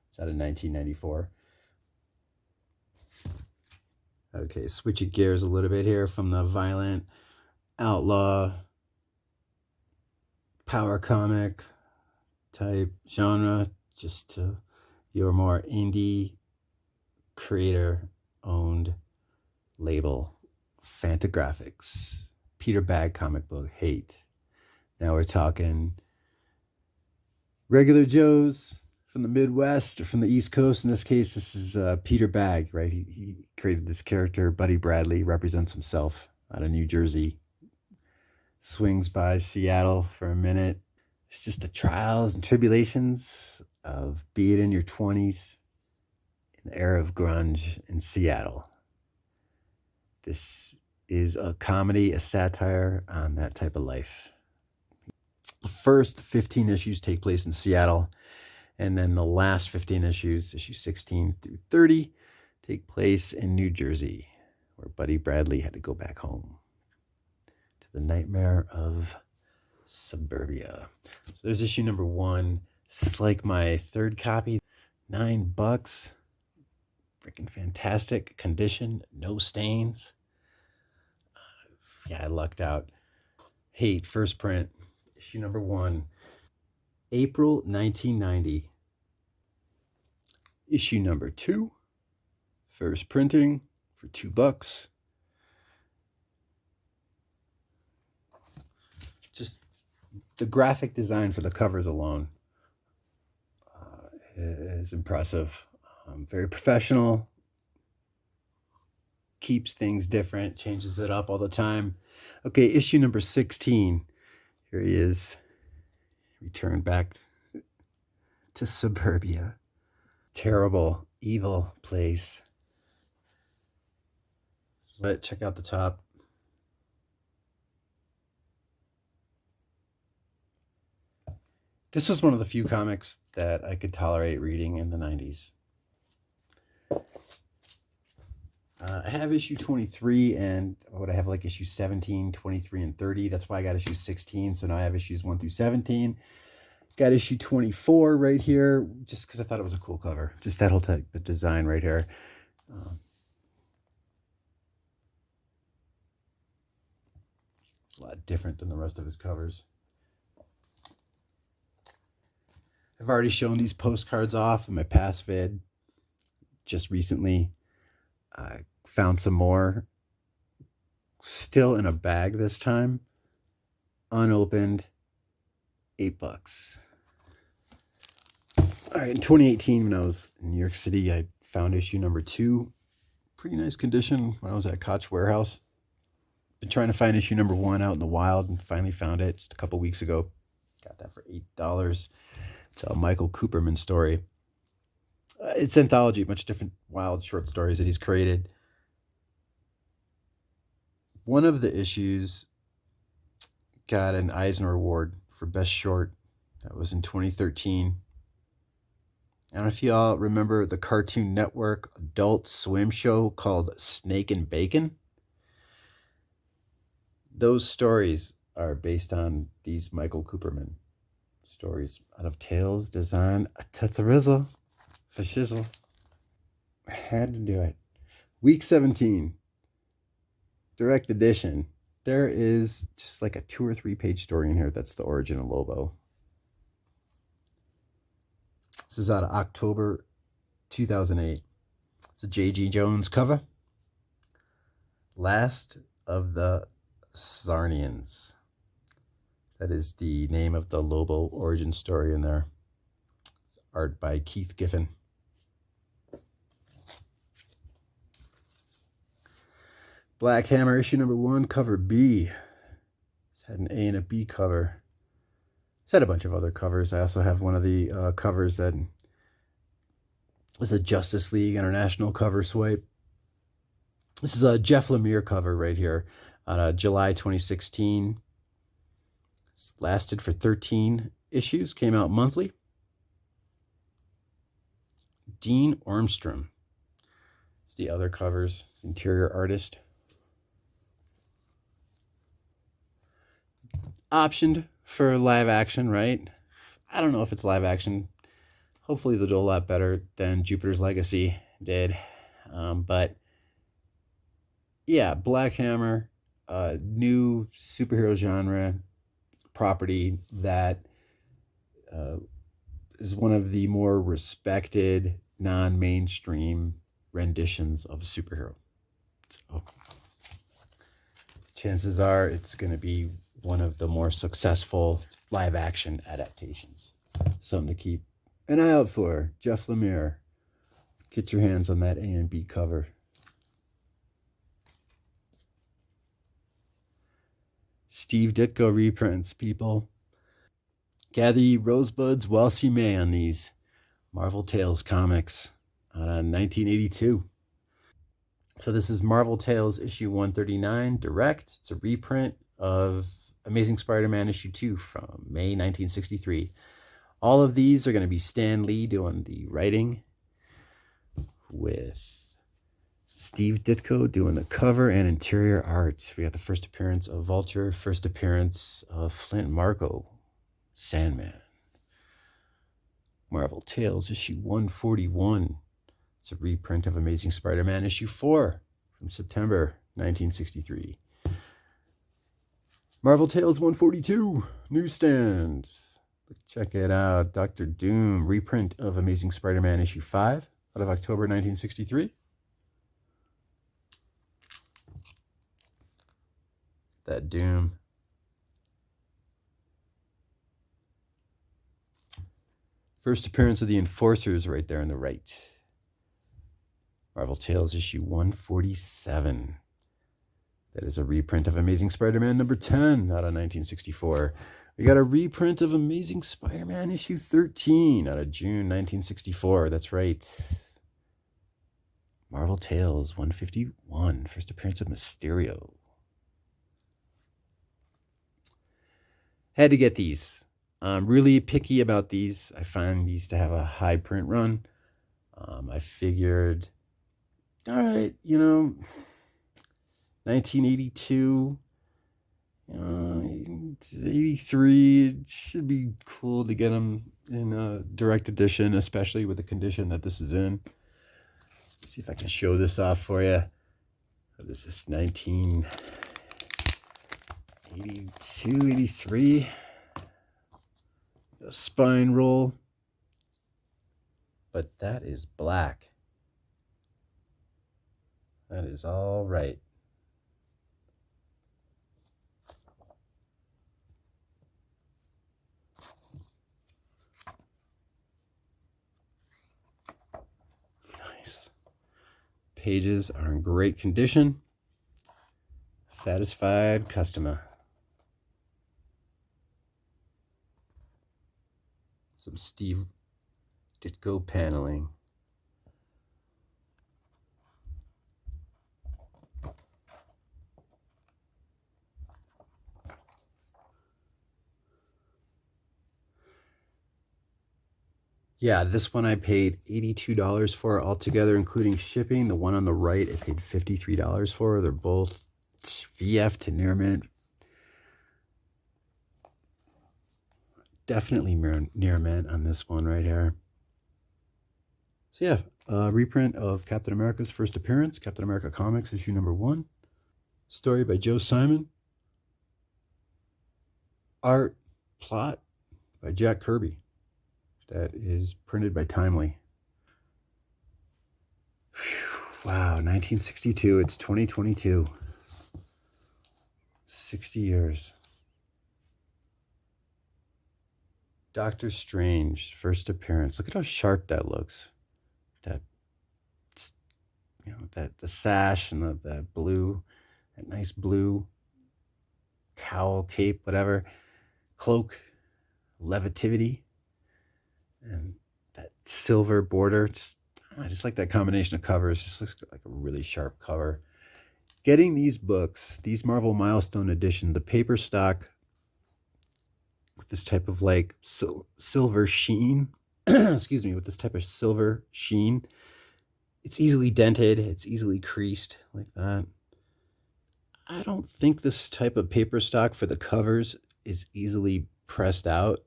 it's out of 1994. Okay, switching gears a little bit here from the violent outlaw power comic type genre just to your more indie creator owned label, Fantagraphics. Peter Bagg comic book, Hate. Now we're talking regular Joes from the Midwest or from the East Coast. In this case, this is Peter Bagg, right? He created this character. Buddy Bradley represents himself out of New Jersey. Swings by Seattle for a minute. It's just the trials and tribulations of being in your 20s in the era of grunge in Seattle. This is a comedy, a satire on that type of life. The first 15 issues take place in Seattle, and then the last 15 issues, issues 16 through 30, take place in New Jersey, where Buddy Bradley had to go back home to the nightmare of suburbia. So there's issue number 1. This is like my 3rd copy. $9. Freaking fantastic condition. No stains. Yeah, I lucked out. Hate, first print. Issue number 1. April 1990. Issue number 2. First printing for $2. Just the graphic design for the covers alone is impressive. Very professional. Keeps things different. Changes it up all the time. Okay, issue number 16. Here he is. Returned back to suburbia. Terrible, evil place. But check out the top. This was one of the few comics that I could tolerate reading in the 90s. I have issue 23, and what I have like issue 17, 23, and 30. That's why I got issue 16. So now I have issues 1 through 17. Got issue 24 right here, just because I thought it was a cool cover. Just that whole type of design right here. It's a lot different than the rest of his covers. I've already shown these postcards off in my past vid. Just recently, I found some more. Still in a bag this time. Unopened. $8. All right, in 2018, when I was in New York City, I found issue number 2. Pretty nice condition when I was at Koch Warehouse. Been trying to find issue number 1 out in the wild and finally found it just a couple weeks ago. Got that for $8. It's a Michael Cooperman story. It's anthology, a bunch of different wild short stories that he's created. One of the issues got an Eisner Award for Best Short. That was in 2013. I don't know if y'all remember the Cartoon Network Adult Swim show called Snake and Bacon. Those stories are based on these Michael Cooperman stories out of Tales, Design, to Thrizzle, for shizzle. Had to do it. Week 17, direct edition. There is just like a 2 or 3 page story in here. That's the origin of Lobo. This is out of October 2008. It's a J.G. Jones cover. Last of the Sarnians. That is the name of the Lobo origin story in there. Art by Keith Giffen. Black Hammer issue number 1, cover B. It's had an A and a B cover. It's had a bunch of other covers. I also have one of the covers that is a Justice League International cover swipe. This is a Jeff Lemire cover right here on July 2016. It's lasted for 13 issues, came out monthly. Dean Ormstrom. It's the other covers. It's interior artist. Optioned for live action, right? I don't know if it's live action. Hopefully they'll do a lot better than Jupiter's Legacy did. But yeah, Black Hammer, new superhero genre property that is one of the more respected non-mainstream renditions of a superhero. So, chances are it's going to be one of the more successful live action adaptations. Something to keep an eye out for. Jeff Lemire. Get your hands on that A and B cover. Steve Ditko reprints, people. Gather ye rosebuds whilst ye may on these Marvel Tales comics out of 1982. So this is Marvel Tales issue 139, direct. It's a reprint of Amazing Spider-Man issue 2 from May 1963. All of these are going to be Stan Lee doing the writing, with Steve Ditko doing the cover and interior art. We got the first appearance of Vulture, first appearance of Flint Marko, Sandman. Marvel Tales issue 141. It's a reprint of Amazing Spider-Man issue 4 from September 1963. Marvel Tales 142, Newsstand. Check it out. Dr. Doom, reprint of Amazing Spider-Man issue 5 out of October 1963. That Doom. First appearance of the Enforcers right there on the right. Marvel Tales issue 147. That is a reprint of Amazing Spider-Man number 10 out of 1964. We got a reprint of Amazing Spider-Man issue 13 out of June 1964. That's right. Marvel Tales 151. First appearance of Mysterio. Had to get these. I'm really picky about these. I find these to have a high print run. I figured, all right, 1982, 83, it should be cool to get them in a direct edition, especially with the condition that this is in. Let's see if I can show this off for you. This is 1982, 83. A spine roll. But that is black. That is all right. Nice. Pages are in great condition. Satisfied customer. Some Steve Ditko paneling. Yeah, this one I paid $82 for altogether, including shipping. The one on the right I paid $53 for. They're both VF to near mint. Definitely near mint on this one right here. So yeah, reprint of Captain America's first appearance, Captain America Comics issue number 1. Story by Joe Simon. Art, plot by Jack Kirby. that is printed by Timely. Wow, 1962. It's 2022. 60 years. Doctor Strange, first appearance. Look at how sharp that looks. That, that the sash and that blue, that nice blue cowl, cape, whatever, cloak, levitivity, and that silver border. I just like that combination of covers. Just looks like a really sharp cover. Getting these books, these Marvel Milestone Edition, the paper stock with this type of like silver sheen, excuse me, with this type of silver sheen, it's easily dented, it's easily creased like that. I don't think this type of paper stock for the covers is easily pressed out.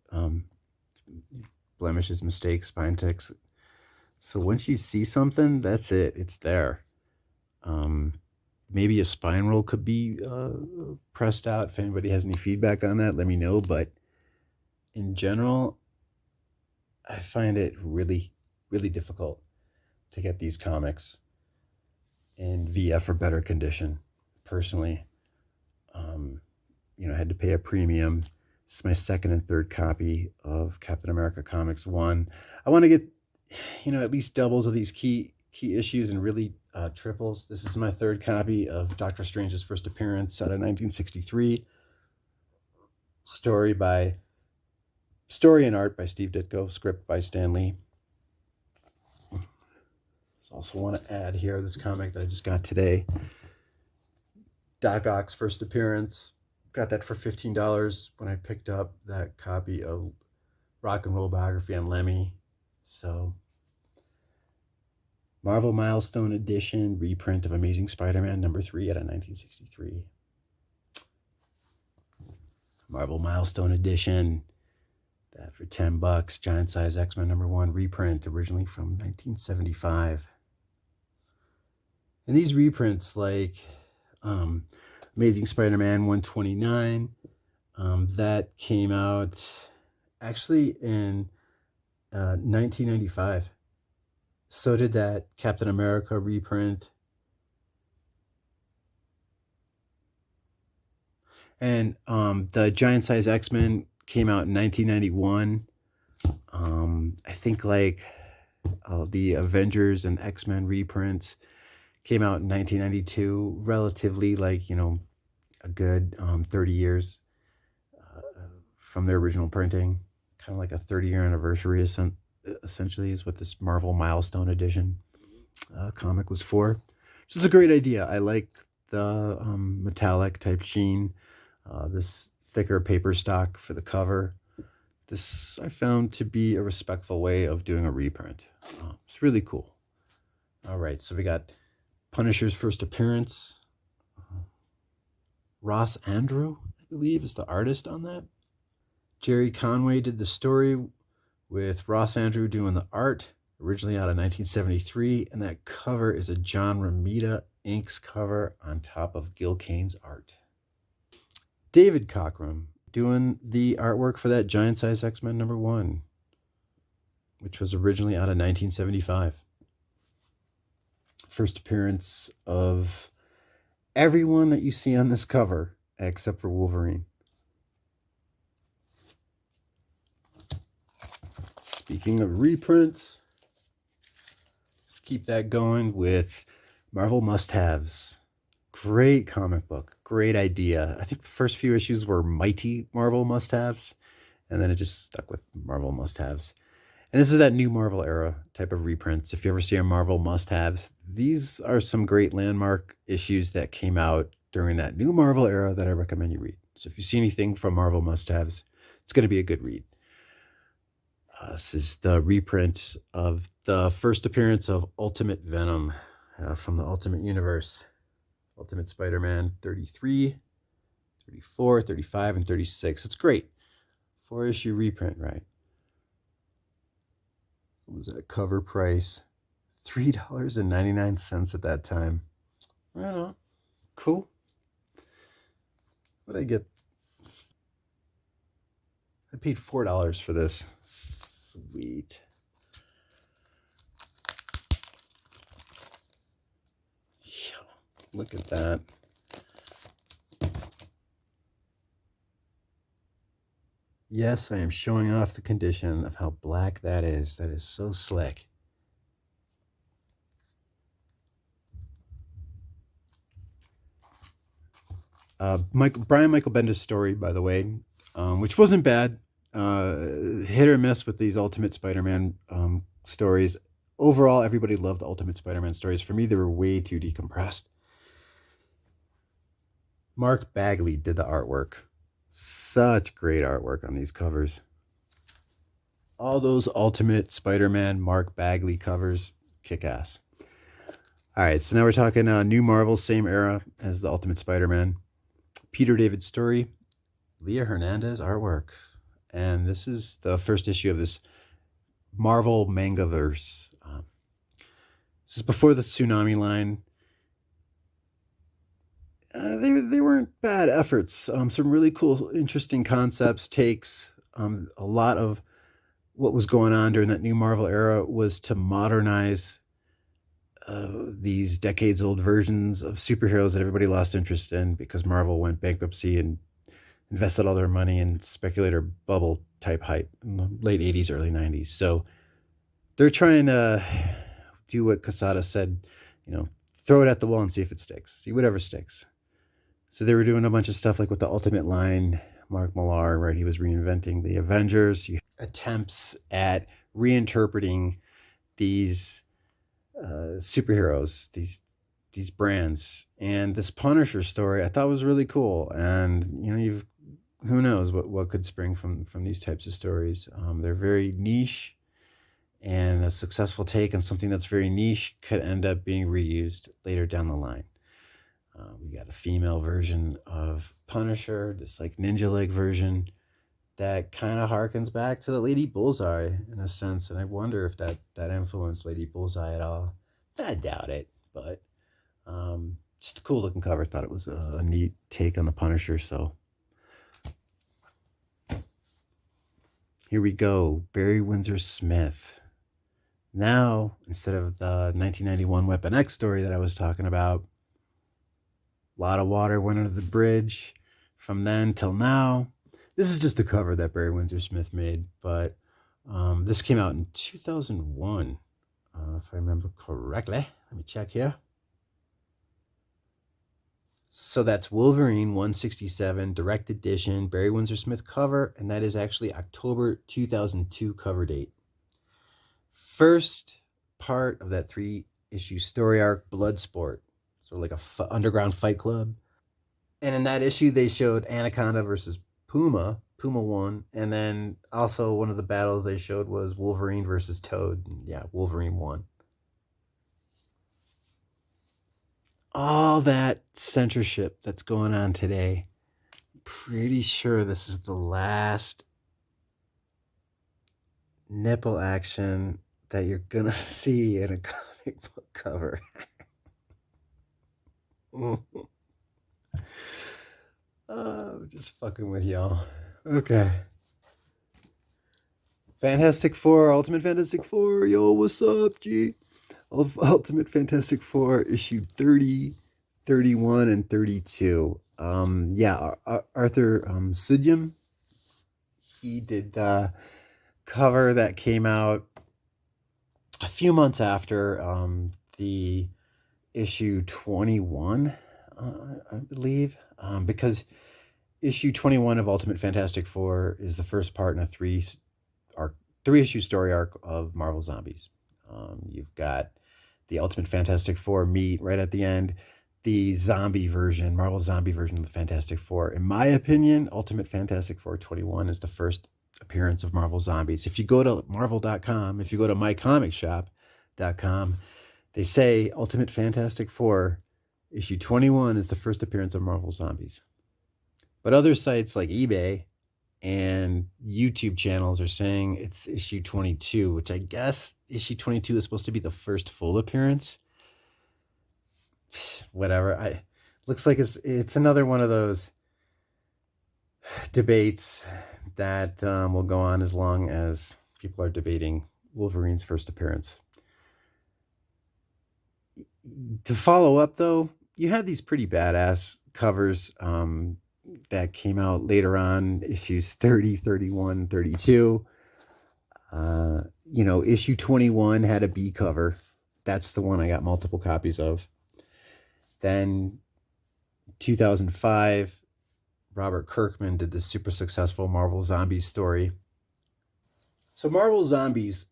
Blemishes, mistakes, spine ticks. So once you see something, that's it. It's there. Maybe a spine roll could be pressed out. If anybody has any feedback on that, let me know. But in general, I find it really, really difficult to get these comics in VF or better condition. Personally, I had to pay a premium. This is my second and third copy of Captain America Comics 1. I want to get, at least doubles of these key issues and really triples. This is my third copy of Doctor Strange's first appearance out of 1963. Story and art by Steve Ditko, script by Stan Lee. I also want to add here this comic that I just got today. Doc Ock's first appearance. Got that for $15 when I picked up that copy of Rock and Roll Biography on Lemmy. So, Marvel Milestone Edition reprint of Amazing Spider-Man number 3 out of 1963. Marvel Milestone Edition, that for $10. Giant Size X-Men number 1 reprint, originally from 1975. And these reprints, like Amazing Spider-Man 129, that came out actually in 1995. So did that Captain America reprint. And the Giant Size X-Men came out in 1991. I think like the Avengers and X-Men reprints came out in 1992, relatively a good 30 years from their original printing. Kind of like a 30-year anniversary, essentially, is what this Marvel Milestone Edition comic was for. Which is a great idea. I like the metallic type sheen, this thicker paper stock for the cover. This I found to be a respectful way of doing a reprint. It's really cool. All right, so we got Punisher's first appearance. Ross Andrew, I believe, is the artist on that. Jerry Conway did the story with Ross Andrew doing the art, originally out of 1973, and that cover is a John Romita Inks cover on top of Gil Kane's art. David Cockrum doing the artwork for that Giant Size X-Men number 1, which was originally out of 1975. First appearance of everyone that you see on this cover, except for Wolverine. Speaking of reprints, let's keep that going with Marvel Must-Haves. Great comic book, great idea. I think the first few issues were Mighty Marvel Must-Haves, and then it just stuck with Marvel Must-Haves. And this is that new Marvel era type of reprints. If you ever see a Marvel Must-Haves, these are some great landmark issues that came out during that new Marvel era that I recommend you read. So if you see anything from Marvel Must-Haves, it's going to be a good read. This is the reprint of the first appearance of Ultimate Venom from the Ultimate Universe. Ultimate Spider-Man 33, 34, 35, and 36. It's great. 4-issue reprint, right? What was that cover price? $3.99 at that time. Right on. Cool. What did I get? I paid $4 for this. Sweet. Look at that. Yes, I am showing off the condition of how black that is. That is so slick. Brian Michael Bendis' story, by the way, which wasn't bad. Hit or miss with these Ultimate Spider-Man stories. Overall, everybody loved Ultimate Spider-Man stories. For me, they were way too decompressed. Mark Bagley did the artwork. Such great artwork on these covers. All those Ultimate Spider-Man Mark Bagley covers, kick ass. All right, so now we're talking New Marvel, same era as the Ultimate Spider-Man. Peter David story, Leah Hernandez artwork. And this is the first issue of this Marvel Mangaverse. This is before the Tsunami line. They weren't bad efforts. Some really cool, interesting concepts, takes. A lot of what was going on during that New Marvel era was to modernize these decades-old versions of superheroes that everybody lost interest in because Marvel went bankruptcy and invested all their money in speculator bubble type hype in the late 80s, early 90s. So they're trying to do what Quesada said, throw it at the wall and see if it sticks. See whatever sticks. So they were doing a bunch of stuff like with the Ultimate line, Mark Millar, right? He was reinventing the Avengers. Attempts at reinterpreting these superheroes, these brands. And this Punisher story I thought was really cool. And, who knows what could spring from these types of stories. They're very niche, and a successful take on something that's very niche could end up being reused later down the line. We got a female version of Punisher, this like ninja leg version that kind of harkens back to the Lady Bullseye in a sense. And I wonder if that influenced Lady Bullseye at all. I doubt it, but just a cool looking cover. Thought it was a neat take on the Punisher. So here we go. Barry Windsor Smith. Now, instead of the 1991 Weapon X story that I was talking about, a lot of water went under the bridge from then till now. This is just a cover that Barry Windsor Smith made, but this came out in 2001, if I remember correctly. Let me check here. So that's Wolverine 167, direct edition, Barry Windsor Smith cover, and that is actually October 2002 cover date. First part of that 3-issue story arc, Bloodsport. So like a underground fight club. And in that issue, they showed Anaconda versus Puma. Puma won. And then also one of the battles they showed was Wolverine versus Toad. And yeah, Wolverine won. All that censorship that's going on today, pretty sure this is the last nipple action that you're going to see in a comic book cover. I'm just fucking with y'all. Okay. Fantastic Four, Ultimate Fantastic Four. Yo, what's up, G? Ultimate Fantastic Four, issue 30, 31, and 32. Arthur Sudyam. He did the cover that came out a few months after the issue 21, I believe, because issue 21 of Ultimate Fantastic Four is the first part in a three-issue story arc of Marvel Zombies. You've got the Ultimate Fantastic Four meet right at the end, the zombie version, Marvel zombie version of the Fantastic Four. In my opinion, Ultimate Fantastic Four 21 is the first appearance of Marvel Zombies. If you go to marvel.com, if you go to mycomicshop.com, they say Ultimate Fantastic Four issue 21 is the first appearance of Marvel Zombies. But other sites like eBay and YouTube channels are saying it's issue 22, which I guess issue 22 is supposed to be the first full appearance. Whatever. Looks like it's another one of those debates that will go on as long as people are debating Wolverine's first appearance. To follow up, though, you had these pretty badass covers that came out later on, issues 30, 31, 32. Issue 21 had a B cover. That's the one I got multiple copies of. Then 2005, Robert Kirkman did this super successful Marvel Zombies story. So Marvel Zombies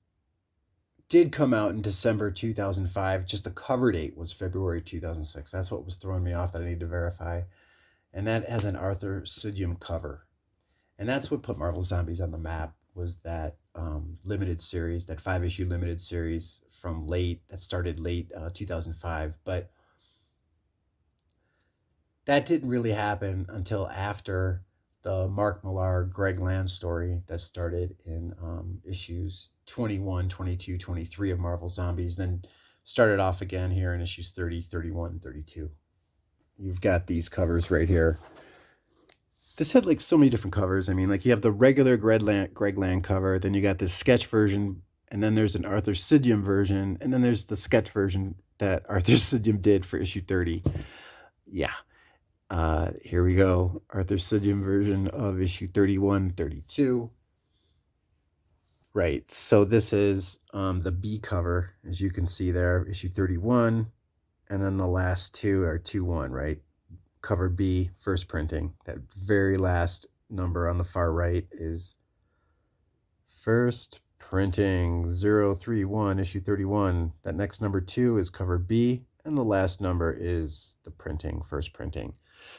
did come out in December 2005. Just the cover date was February 2006. That's what was throwing me off that I need to verify. And that has an Arthur Sidium cover. And that's what put Marvel Zombies on the map, was that limited series, that 5-issue limited series that started late 2005. But that didn't really happen until after the Mark Millar, Greg Land story that started in issues 21, 22, 23 of Marvel Zombies, then started off again here in issues 30, 31, and 32. You've got these covers right here. This had like so many different covers. I mean, like you have the regular Greg Land cover, then you got this sketch version, and then there's an Arthur Sidium version, and then there's the sketch version that Arthur Sidium did for issue 30. Yeah. Here we go. Arthur Sidium version of issue 31, 32. Right. So this is the B cover, as you can see there, issue 31. And then the last two are 2-1, right? Cover B, first printing. That very last number on the far right is first printing 031, issue 31. That next number 2 is cover B. And the last number is the printing, first printing.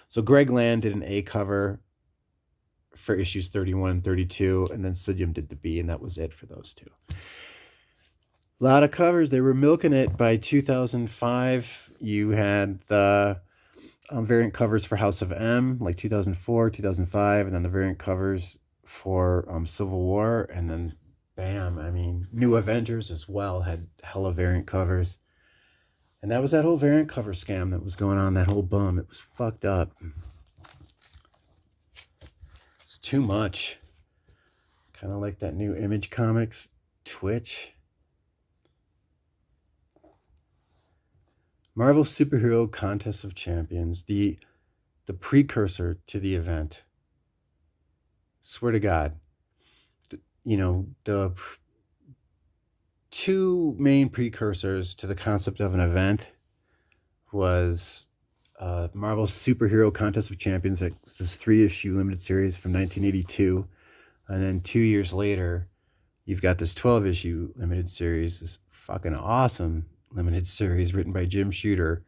So Greg Land did an A cover for issues 31 and 32, and then Sidium did the B, and that was it for those two. A lot of covers. They were milking it. By 2005, you had the variant covers for House of M, like 2004, 2005, and then the variant covers for Civil War, and then bam, I mean, New Avengers as well had hella variant covers. And that was that whole variant cover scam that was going on, that whole bum. It was fucked up. It's too much. Kind of like that new Image Comics Twitch. Marvel Superhero Contest of Champions, the precursor to the event. Swear to God. The two main precursors to the concept of an event was Marvel Superhero Contest of Champions. That was this 3-issue limited series from 1982. And then 2 years later, you've got this 12-issue limited series, this fucking awesome limited series written by Jim Shooter,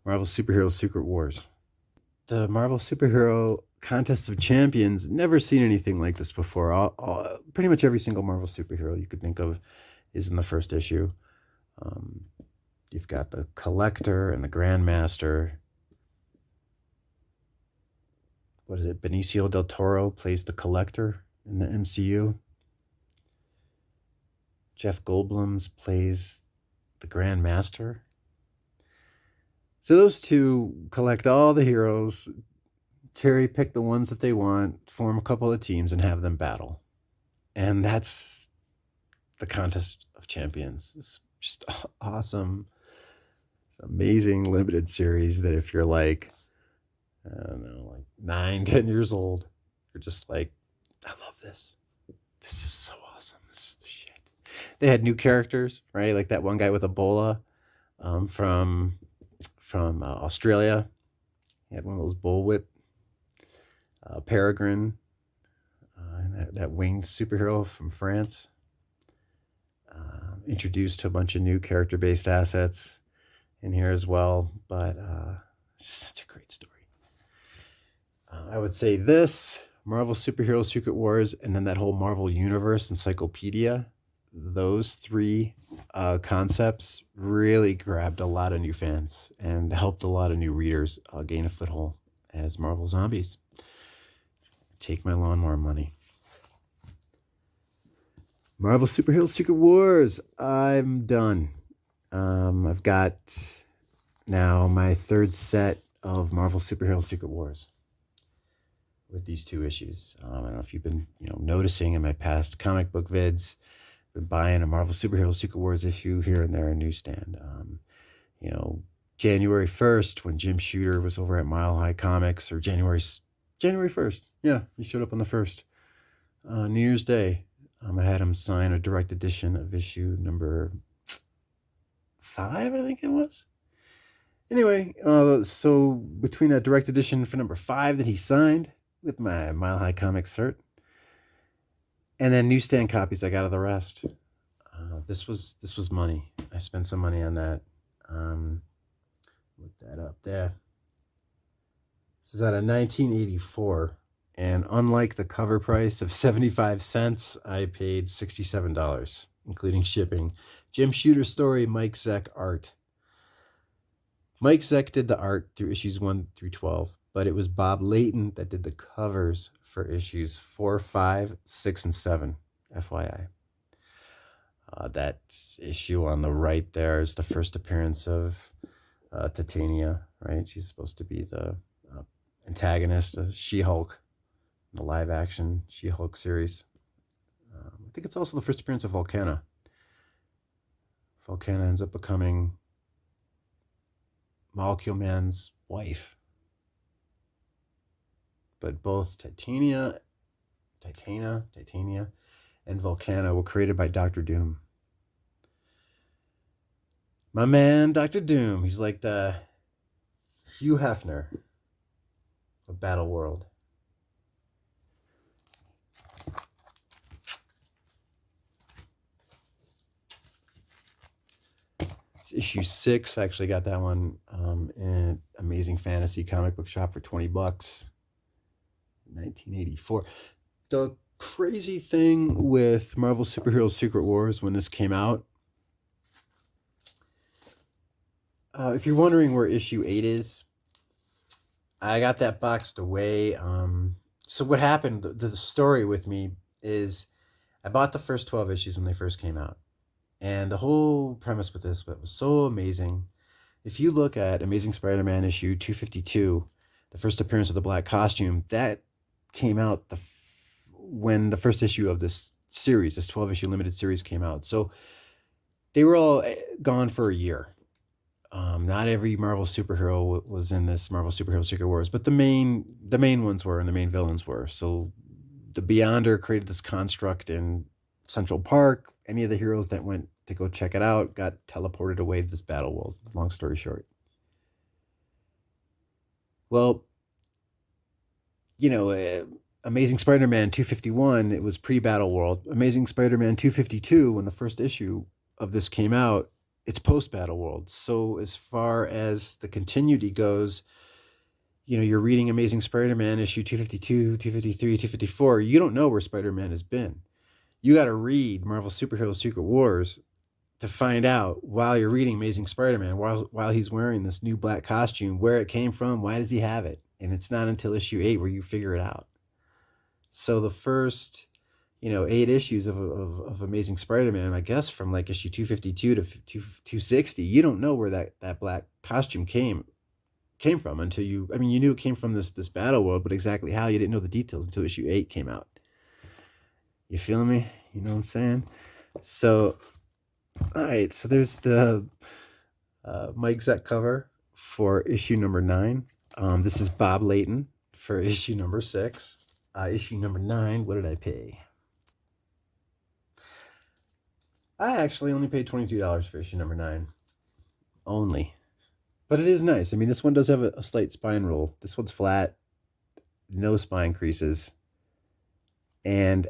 Marvel Superhero Secret Wars. The Marvel Superhero Contest of Champions, never seen anything like this before. Pretty much every single Marvel superhero you could think of is in the first issue. You've got the Collector and the Grandmaster. What is it? Benicio del Toro plays the Collector in the MCU. Jeff Goldblum plays the Grandmaster. So those two collect all the heroes. Terry picked the ones that they want, form a couple of teams, and have them battle. And that's the Contest of Champions. It's just awesome. It's an amazing limited series that if you're like, I don't know, like 9, 10 years old, you're just like, I love this. This is so awesome. This is the shit. They had new characters, right? Like that one guy with Ebola from Australia. He had one of those bullwhip. Peregrine, that winged superhero from France. Introduced to a bunch of new character-based assets in here as well. But it's such a great story. I would say this, Marvel Superhero Secret Wars, and then that whole Marvel Universe Encyclopedia. Those three concepts really grabbed a lot of new fans and helped a lot of new readers gain a foothold as Marvel Zombies. Take my lawnmower money. Marvel Superhero Secret Wars. I'm done. I've got now my third set of Marvel Superhero Secret Wars with these 2 issues. I don't know if you've been noticing in my past comic book vids. been buying a Marvel Superhero Secret Wars issue here and there in Newsstand. You know, January 1st, when Jim Shooter was over at Mile High Comics, or January 1st. Yeah, he showed up on the 1st. New Year's Day. I had him sign a direct edition of issue number 5, I think it was. Anyway, so between that direct edition for number 5 that he signed with my Mile High Comics cert, and then Newsstand copies, I got of the rest. This was money. I spent some money on that. Look that up there. This is out of 1984, and unlike the cover price of 75 cents, I paid $67, including shipping. Jim Shooter story, Mike Zeck art. Mike Zeck did the art through issues 1 through 12, but it was Bob Layton that did the covers for issues 4, 5, 6, and 7, FYI. That issue on the right there is the first appearance of Titania, right? She's supposed to be the antagonist of She-Hulk, the live-action She-Hulk series. I think it's also the first appearance of Volcana. Volcana ends up becoming Molecule Man's wife. But both Titania, and Volcana were created by Dr. Doom. My man, Dr. Doom. He's like the Hugh Hefner of Battle World. It's issue 6. I actually got that one in Amazing Fantasy comic book shop for $20. 1984. The crazy thing with Marvel Superhero Secret Wars when this came out, if you're wondering where issue 8 is, I got that boxed away. So what happened, the story with me is I bought the first 12 issues when they first came out. And the whole premise with this was so amazing. If you look at Amazing Spider-Man issue 252, the first appearance of the black costume, that came out when the first issue of this series, this 12-issue limited series came out. So they were all gone for a year. Not every Marvel superhero was in this Marvel Superhero Secret Wars, but the main ones were, and the main villains were. So the Beyonder created this construct in Central Park. Any of the heroes that went to go check it out got teleported away to this battle world. Long story short. Well, you know, Amazing Spider-Man 251, it was pre-Battle World. Amazing Spider-Man 252, when the first issue of this came out, it's post-Battle World. So as far as the continuity goes, you know, you're reading Amazing Spider-Man issue 252, 253, 254. You don't know where Spider-Man has been. You got to read Marvel Superhero Secret Wars to find out, while you're reading Amazing Spider-Man, while he's wearing this new black costume, where it came from, why does he have it? And it's not until issue 8 where you figure it out. So the first, 8 issues of Amazing Spider-Man, I guess from like issue 252 to 260, you don't know where that black costume came from until you knew it came from this battle world, but exactly how, you didn't know the details until issue 8 came out. You feel me? You know what I'm saying? So, all right, so there's the Mike Zeck cover for issue number 9. This is Bob Layton for issue number 6. Issue number 9, what did I pay? I actually only paid $22 for issue number 9. Only. But it is nice. I mean, this one does have a slight spine roll. This one's flat, no spine creases. And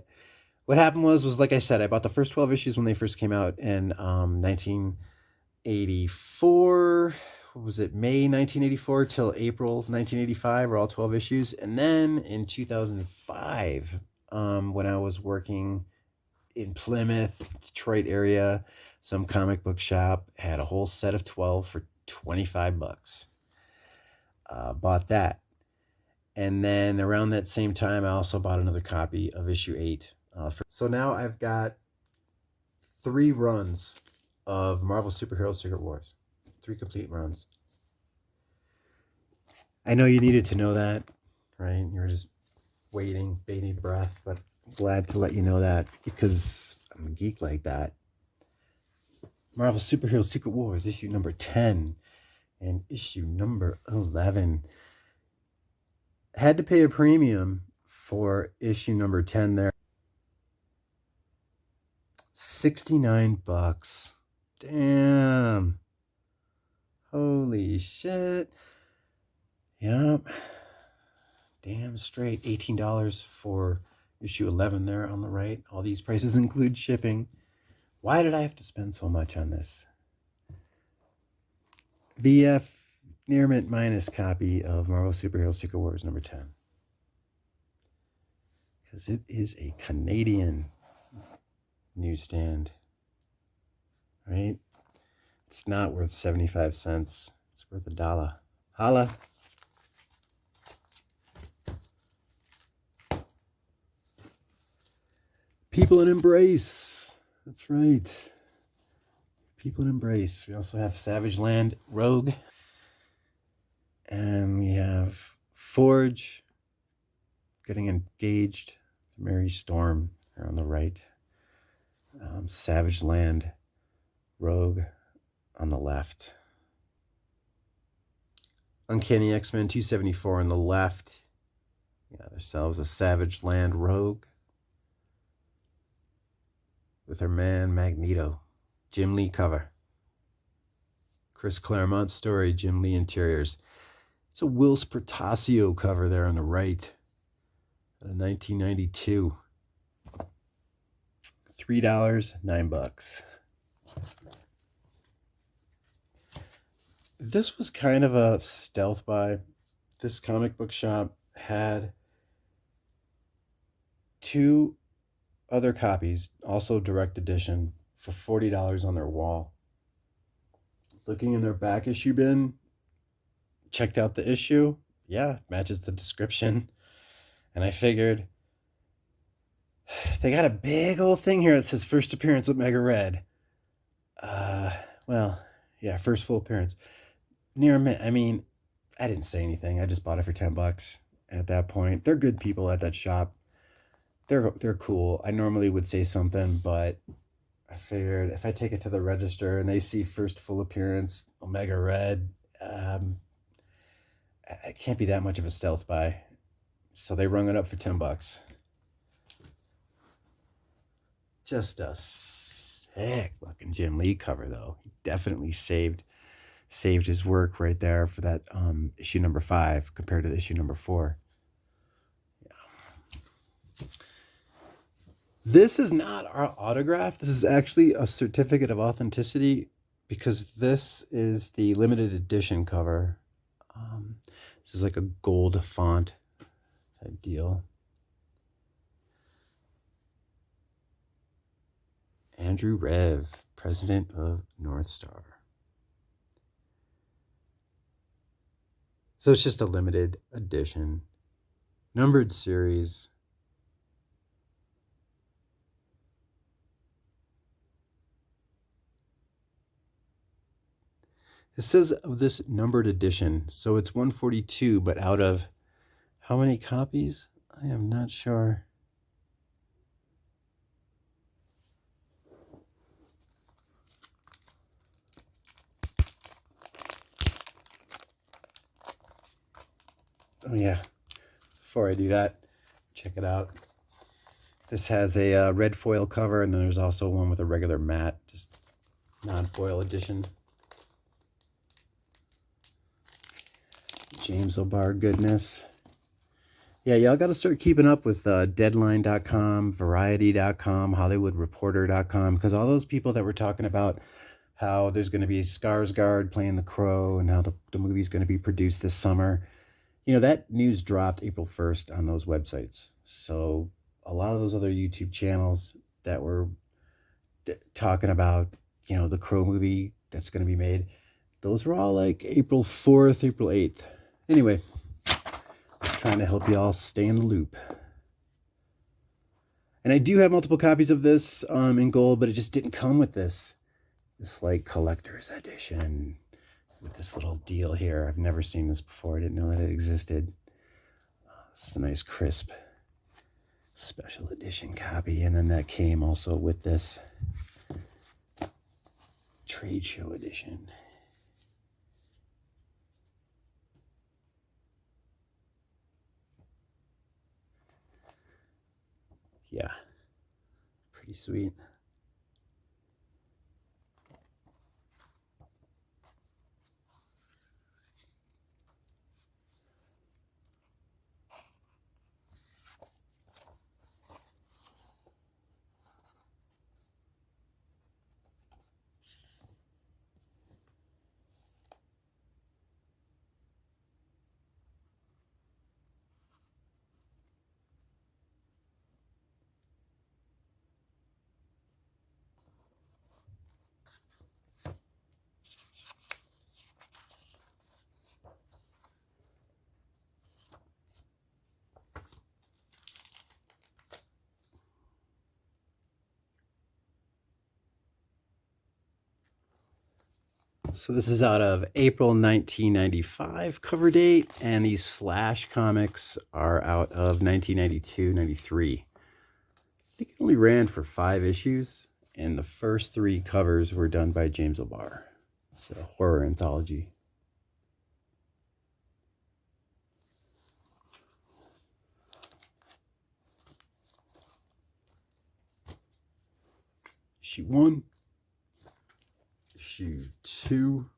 what happened was like I said, I bought the first 12 issues when they first came out in 1984. What was it? May 1984 till April 1985 were all 12 issues. And then in 2005, when I was working in Plymouth, Detroit area, some comic book shop had a whole set of 12 for $25. Bought that. And then around that same time, I also bought another copy of issue 8. So now I've got 3 runs of Marvel Superhero Secret Wars. 3 complete runs. I know you needed to know that, right? You were just waiting, bated breath, but I'm glad to let you know that, because I'm a geek like that. Marvel Superhero Secret Wars, issue number 10 and issue number 11. Had to pay a premium for issue number 10 there. $69. Damn. Holy shit. Yep. Damn straight. $18 for issue 11 there on the right. All these prices include shipping. Why did I have to spend so much on this? VF Near Mint Minus copy of Marvel Superhero Secret Wars number 10. Because it is a Canadian newsstand. Right? It's not worth 75 cents. It's worth $1. Holla. People in Embrace. That's right. People in Embrace. We also have Savage Land Rogue. And we have Forge getting engaged to Mary Storm there on the right. Savage Land Rogue on the left. Uncanny X-Men 274 on the left. We got ourselves a Savage Land Rogue with our man Magneto. Jim Lee cover. Chris Claremont story, Jim Lee interiors. It's a Will Spertasio cover there on the right. Out of 1992. $3, $9. This was kind of a stealth buy. This comic book shop had 2 other copies, also direct edition, for $40 on their wall. Looking in their back issue bin, checked out the issue. Yeah, matches the description. And I figured, they got a big old thing here that says first appearance of Omega Red. Well, yeah, first full appearance. Near mint. I mean, I didn't say anything. I just bought it for $10 at that point. They're good people at that shop. They're cool. I normally would say something, but I figured if I take it to the register and they see first full appearance, Omega Red, it can't be that much of a stealth buy. So they rung it up for $10. Just a sick looking Jim Lee cover, though. He definitely saved his work right there for that issue number 5 compared to the issue number 4. Yeah. This is not our autograph. This is actually a certificate of authenticity because this is the limited edition cover. This is like a gold font type deal. Andrew Rev, president of North Star. So it's just a limited edition, numbered series. It says of this numbered edition, so it's 142, but out of how many copies? I am not sure. Oh yeah, before I do that, check it out. This has a red foil cover, and then there's also one with a regular matte, just non-foil edition. James O'Barr goodness. Yeah, y'all got to start keeping up with Deadline.com, Variety.com, HollywoodReporter.com, because all those people that were talking about how there's going to be Skarsgård playing the Crow and how the movie's going to be produced this summer, you know, that news dropped April 1st on those websites. So a lot of those other YouTube channels that were talking about, you know, the Crow movie that's going to be made, those were all like April 4th, April 8th. Anyway, just trying to help you all stay in the loop. And I do have multiple copies of this in gold, but it just didn't come with this like collector's edition with this little deal here. I've never seen this before. I didn't know that it existed. This is a nice crisp special edition copy. And then that came also with this trade show edition. Yeah, pretty sweet. So this is out of April 1995 cover date, and these Slash comics are out of 1992-93. I think it only ran for 5 issues, and the first 3 covers were done by James O'Barr. It's a horror anthology. Issue 1, issue 2,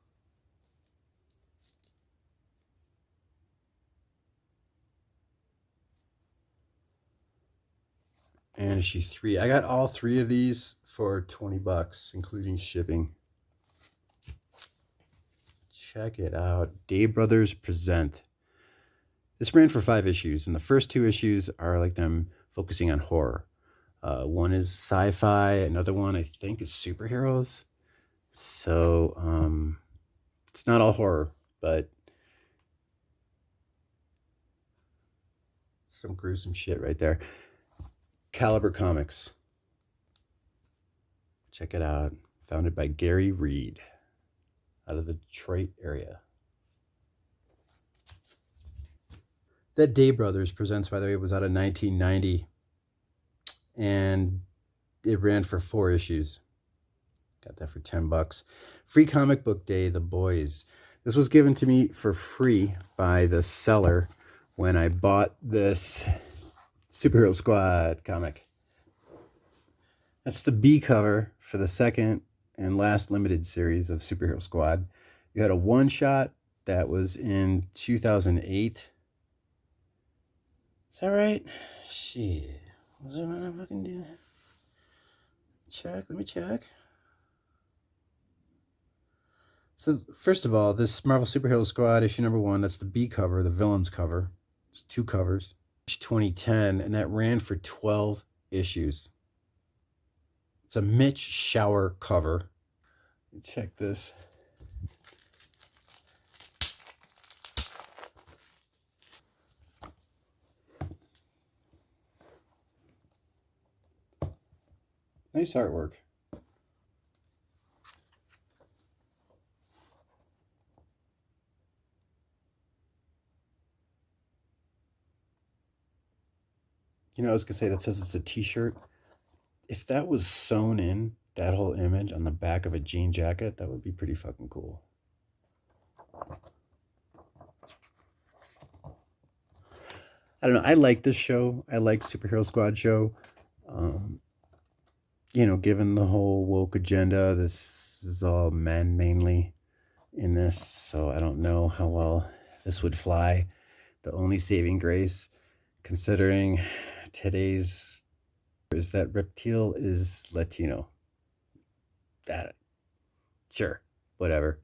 and issue 3. I got all 3 of these for $20, including shipping. Check it out. Day Brothers Present. This ran for 5 issues, and the first 2 issues are like them focusing on horror. One is sci-fi, another one I think is superheroes. So it's not all horror, but some gruesome shit right there. Caliber Comics. Check it out. Founded by Gary Reed out of the Detroit area. That Day Brothers Presents, by the way, was out of 1990. And it ran for 4 issues. Got that for $10. Free Comic Book Day, The Boys. This was given to me for free by the seller when I bought this Superhero Squad comic. That's the B cover for the second and last limited series of Superhero Squad. You had a one-shot that was in 2008. Is that right? Shit. What was I fucking doing? Let me check. So, first of all, this Marvel Superhero Squad issue number 1, that's the B cover, the villains cover. There's 2 covers. 2010, and that ran for 12 issues. It's a Mitch Shower cover. Check this. Nice artwork. You know, I was going to say that says it's a t-shirt. If that was sewn in, that whole image on the back of a jean jacket, that would be pretty fucking cool. I don't know. I like this show. I like Superhero Squad show. You know, given the whole woke agenda, this is all men mainly in this, so I don't know how well this would fly. The only saving grace, considering today's, is that Reptile is Latino. That, sure, whatever.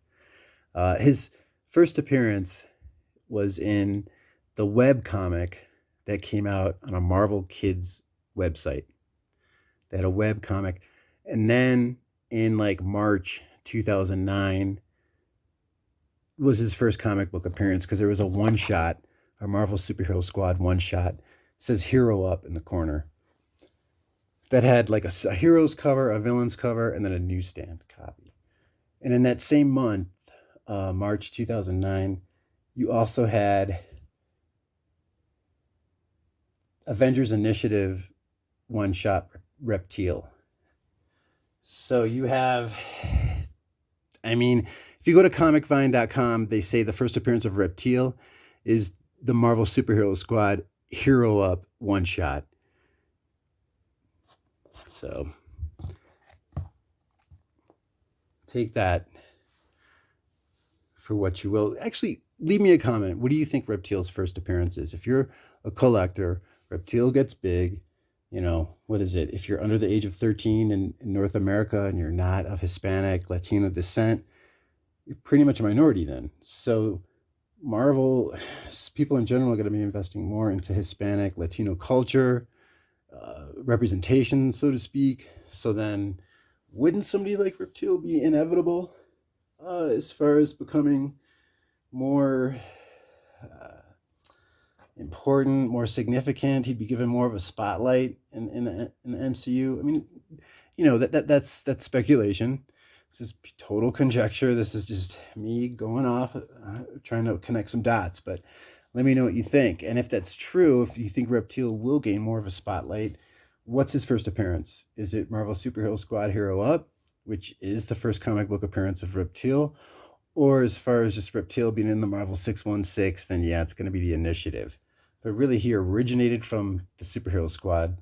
His first appearance was in the web comic that came out on a Marvel Kids website. They had a web comic. And then in like March 2009 was his first comic book appearance, because there was a one-shot, a Marvel Superhero Squad one-shot. It says Hero up in the corner. That had like a hero's cover, a villain's cover, and then a newsstand copy. And in that same month, March 2009, you also had Avengers Initiative one-shot Reptile. So you have, I mean, if you go to comicvine.com, they say the first appearance of Reptile is the Marvel Superhero Squad Hero Up one-shot. So take that for what you will. Actually, leave me a comment. What do you think Reptile's first appearance is? If you're a collector, Reptile gets big. You know, what is it? If you're under the age of 13 in North America and you're not of Hispanic, Latino descent, you're pretty much a minority then. So Marvel, people in general are going to be investing more into Hispanic, Latino culture, representation, so to speak. So then wouldn't somebody like Reptile be inevitable as far as becoming more important, more significant? He'd be given more of a spotlight in the MCU. I mean, you know, that's speculation. This is total conjecture. This is just me going off, trying to connect some dots. But let me know what you think. And if that's true, if you think Reptile will gain more of a spotlight, what's his first appearance? Is it Marvel Superhero Squad Hero Up, which is the first comic book appearance of Reptile? Or as far as just Reptile being in the Marvel 616, then yeah, it's going to be the Initiative. But really, he originated from the Superhero Squad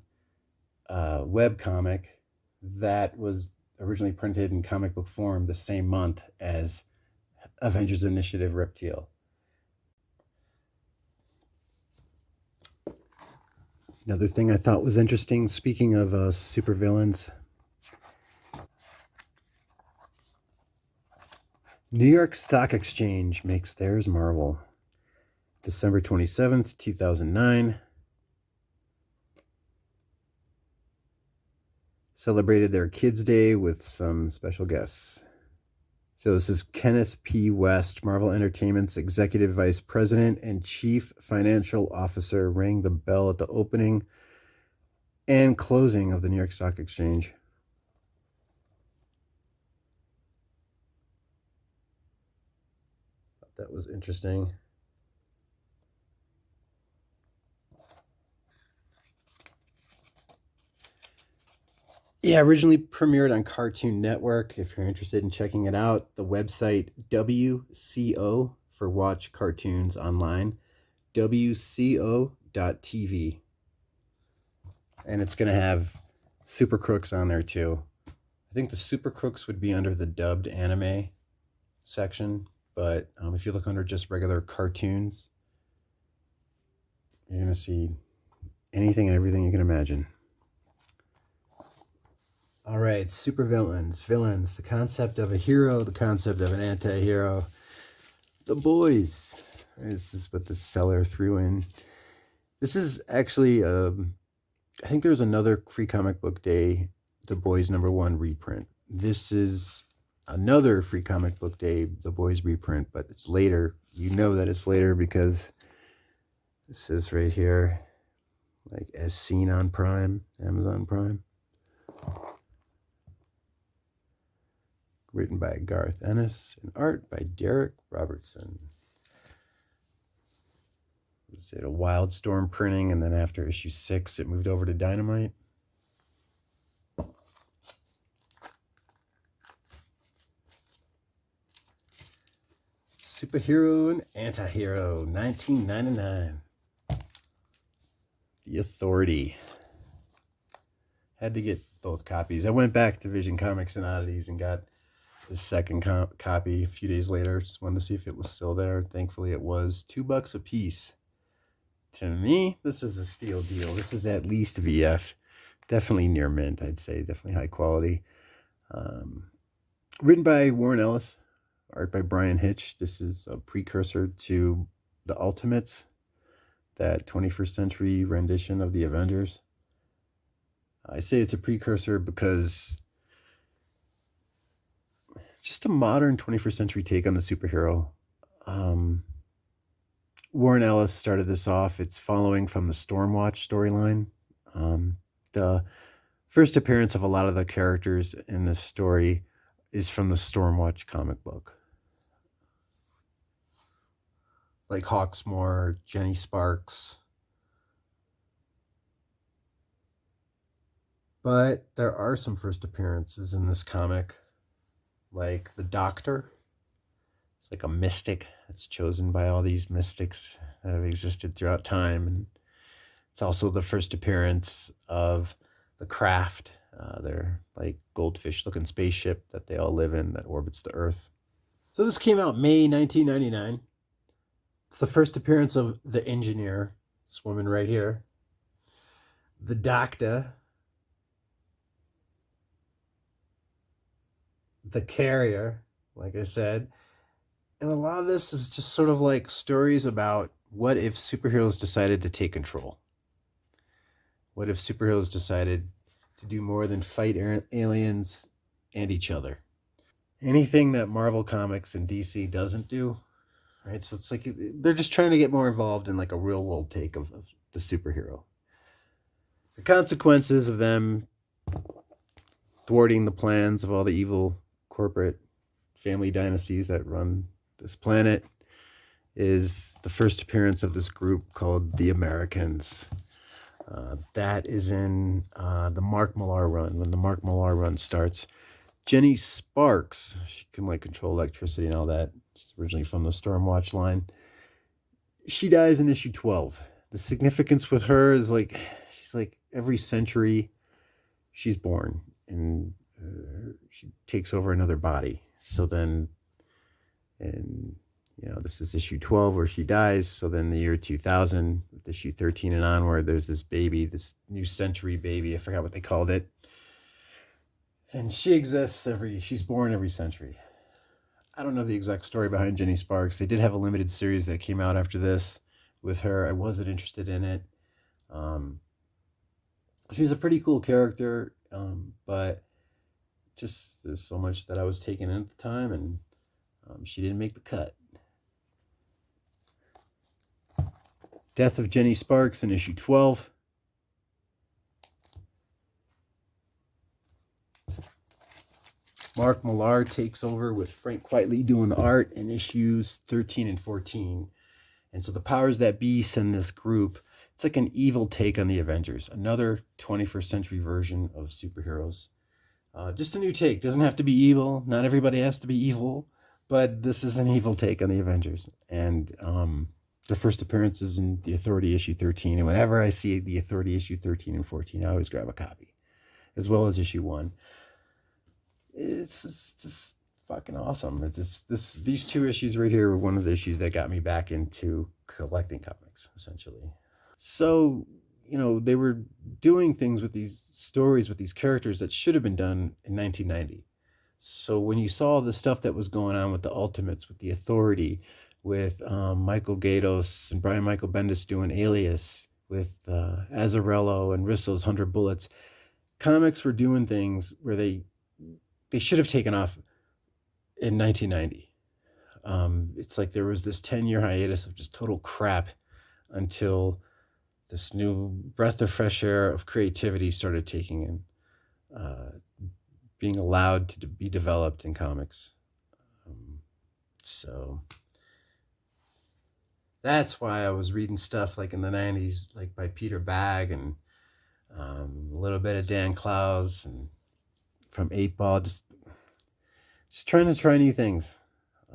web comic that was originally printed in comic book form the same month as Avengers Initiative Reptile. Another thing I thought was interesting, speaking of supervillains, New York Stock Exchange makes theirs Marvel. December 27th, 2009. Celebrated their Kids Day with some special guests. So this is Kenneth P. West, Marvel Entertainment's Executive Vice President and Chief Financial Officer, rang the bell at the opening and closing of the New York Stock Exchange. Thought that was interesting. Yeah, originally premiered on Cartoon Network. If you're interested in checking it out, the website WCO for Watch Cartoons Online, WCO.TV. And it's going to have Super Crooks on there too. I think the Super Crooks would be under the dubbed anime section, but if you look under just regular cartoons, you're going to see anything and everything you can imagine. All right, supervillains, villains, the concept of a hero, the concept of an anti-hero. The Boys. This is what the seller threw in. This is actually, I think there's another Free Comic Book Day, The Boys #1 reprint. This is another Free Comic Book Day, The Boys reprint, but it's later. You know that it's later because this is right here, like as seen on Prime, Amazon Prime. Written by Garth Ennis and art by Derek Robertson. It's at a Wildstorm printing, and then after issue 6, it moved over to Dynamite. Superhero and Antihero, 1999. The Authority. Had to get both copies. I went back to Vision Comics and Oddities and got the second copy a few days later. Just wanted to see if it was still there. Thankfully it was. $2 a piece. To me, this is a steal deal. This is at least VF. Definitely near mint, I'd say. Definitely high quality. Written by Warren Ellis. Art by Brian Hitch. This is a precursor to the Ultimates. That 21st century rendition of the Avengers. I say it's a precursor because it's just a modern 21st century take on the superhero. Warren Ellis started this off. It's following from the Stormwatch storyline. The first appearance of a lot of the characters in this story is from the Stormwatch comic book. Like Hawksmoor, Jenny Sparks, But there are some first appearances in this comic, like the Doctor. It's like a mystic that's chosen by all these mystics that have existed throughout time. And it's also the first appearance of the Craft. They're like goldfish looking spaceship that they all live in that orbits the Earth. So this came out May 1999. It's the first appearance of the Engineer, this woman right here, the Doctor, the Carrier, like I said. And a lot of this is just sort of like stories about what if superheroes decided to take control? What if superheroes decided to do more than fight aliens and each other? Anything that Marvel Comics and DC doesn't do, right? So it's like they're just trying to get more involved in like a real world take of the superhero. The consequences of them thwarting the plans of all the evil corporate family dynasties that run this planet is the first appearance of this group called the Americans. That is in the Mark Millar run. When the Mark Millar run starts, Jenny Sparks, she can like control electricity and all that. She's originally from the Stormwatch line. She dies in issue 12. The significance with her is like she's like every century she's born and she takes over another body. So then, and this is issue 12 where she dies. So then the year 2000, with issue 13 and onward, there's this baby, this new century baby. I forgot what they called it. And she exists she's born every century. I don't know the exact story behind Jenny Sparks. They did have a limited series that came out after this with her. I wasn't interested in it. She's a pretty cool character, but just there's so much that I was taking in at the time, and she didn't make the cut. Death of Jenny Sparks in issue 12. Mark Millar takes over with Frank Quitely doing the art in issues 13 and 14. And so the powers that be send this group. It's like an evil take on the Avengers, another 21st century version of superheroes. Just a new take. Doesn't have to be evil. Not everybody has to be evil, but this is an evil take on the Avengers. And the first appearance is in the Authority issue 13. And whenever I see the Authority issue 13 and 14, I always grab a copy, as well as issue 1. It's just fucking awesome. It's just these two issues right here were one of the issues that got me back into collecting comics, essentially. So, they were doing things with these stories, with these characters that should have been done in 1990. So when you saw the stuff that was going on with the Ultimates, with the Authority, with Michael Gaydos and Brian Michael Bendis doing Alias, with Azzarello and Risso's 100 Bullets, comics were doing things where they should have taken off in 1990. It's like there was this 10-year hiatus of just total crap until this new breath of fresh air of creativity started taking in, being allowed to be developed in comics. So that's why I was reading stuff like in the 90s, like by Peter Bagg and a little bit of Dan Clowes and from 8-Ball, just trying to try new things.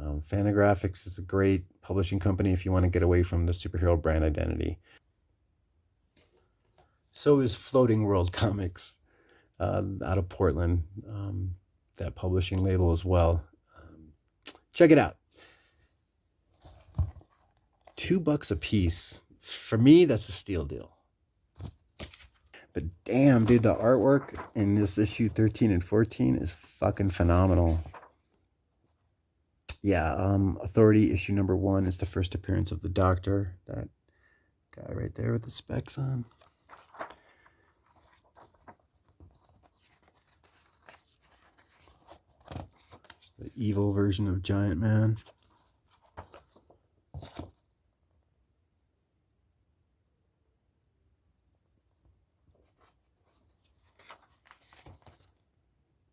Fantagraphics is a great publishing company if you want to get away from the superhero brand identity. So is Floating World Comics out of Portland, that publishing label as well. Check it out. $2 a piece. For me, that's a steal deal. But damn, dude, the artwork in this issue 13 and 14 is fucking phenomenal. Yeah, Authority issue number 1 is the first appearance of the Doctor. That guy right there with the specs on. It's the evil version of Giant Man.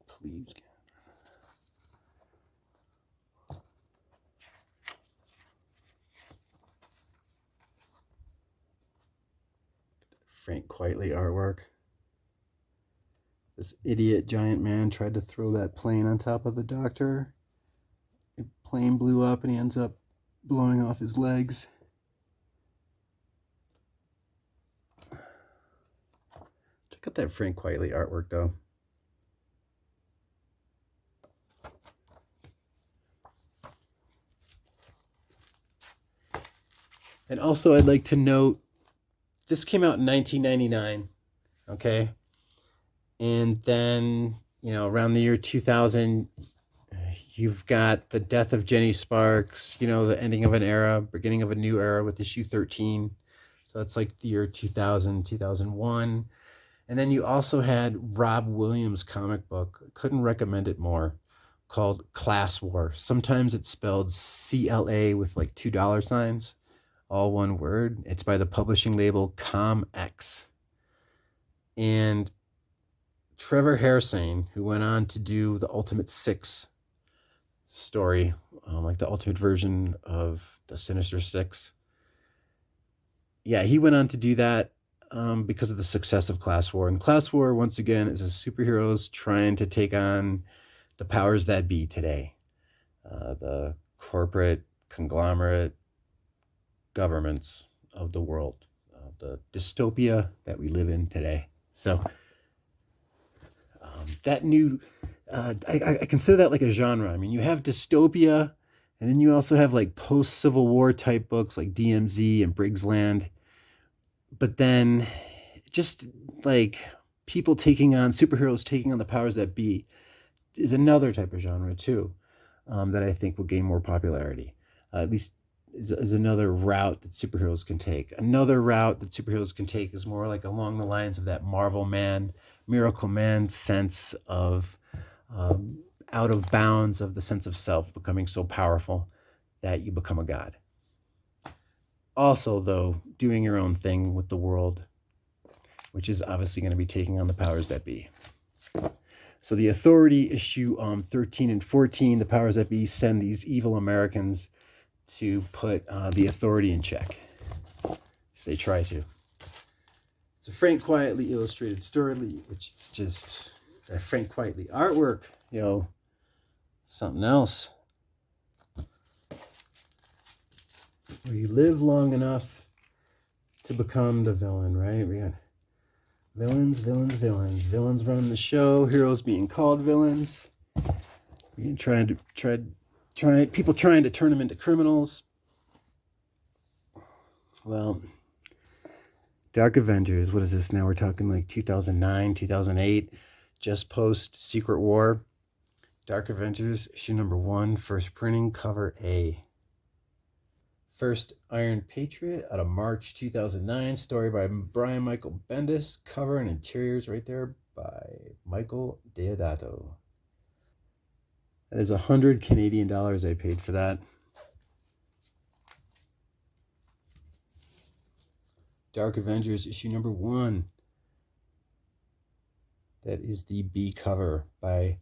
Please. Frank Quitely artwork. This idiot giant man tried to throw that plane on top of the doctor. The plane blew up and he ends up blowing off his legs. Check out that Frank Quitely artwork, though. And also, I'd like to note, this came out in 1999, okay? And then, around the year 2000, you've got the death of Jenny Sparks, the ending of an era, beginning of a new era with issue 13. So that's like the year 2000, 2001. And then you also had Rob Williams' comic book, couldn't recommend it more, called Class War. Sometimes it's spelled CLA with like $2 signs, all one word. It's by the publishing label Comix. And Trevor Hairsine, who went on to do the Ultimate Six story, like the ultimate version of the Sinister Six. Yeah, he went on to do that because of the success of Class War. And Class War, once again, is a superheroes trying to take on the powers that be today. The corporate conglomerate governments of the world. The dystopia that we live in today. So that new, I consider that like a genre. I mean, you have dystopia, and then you also have like post-Civil War type books like DMZ and Briggs Land. But then just like superheroes taking on the powers that be is another type of genre too, that I think will gain more popularity. At least is another route that superheroes can take. Another route that superheroes can take is more like along the lines of that Marvel Man, Miracle Man sense of out of bounds of the sense of self becoming so powerful that you become a god. Also, though, doing your own thing with the world, which is obviously going to be taking on the powers that be. So the Authority issue 13 and 14, the powers that be send these evil Americans to put the Authority in check. So they try to. It's a Frank Quitely illustrated story, which is just a Frank Quitely artwork, something else. Where you live long enough to become the villain, right? We got villains, villains, villains. Villains running the show, heroes being called villains. People trying to turn them into criminals. Well, Dark Avengers, what is this now? We're talking like 2009, 2008, just post Secret War. Dark Avengers, issue number 1, first printing, cover A. First Iron Patriot out of March 2009, story by Brian Michael Bendis, cover and interiors right there by Michael Deodato. That is 100 Canadian dollars I paid for that. Dark Avengers issue number 1. That is the B cover by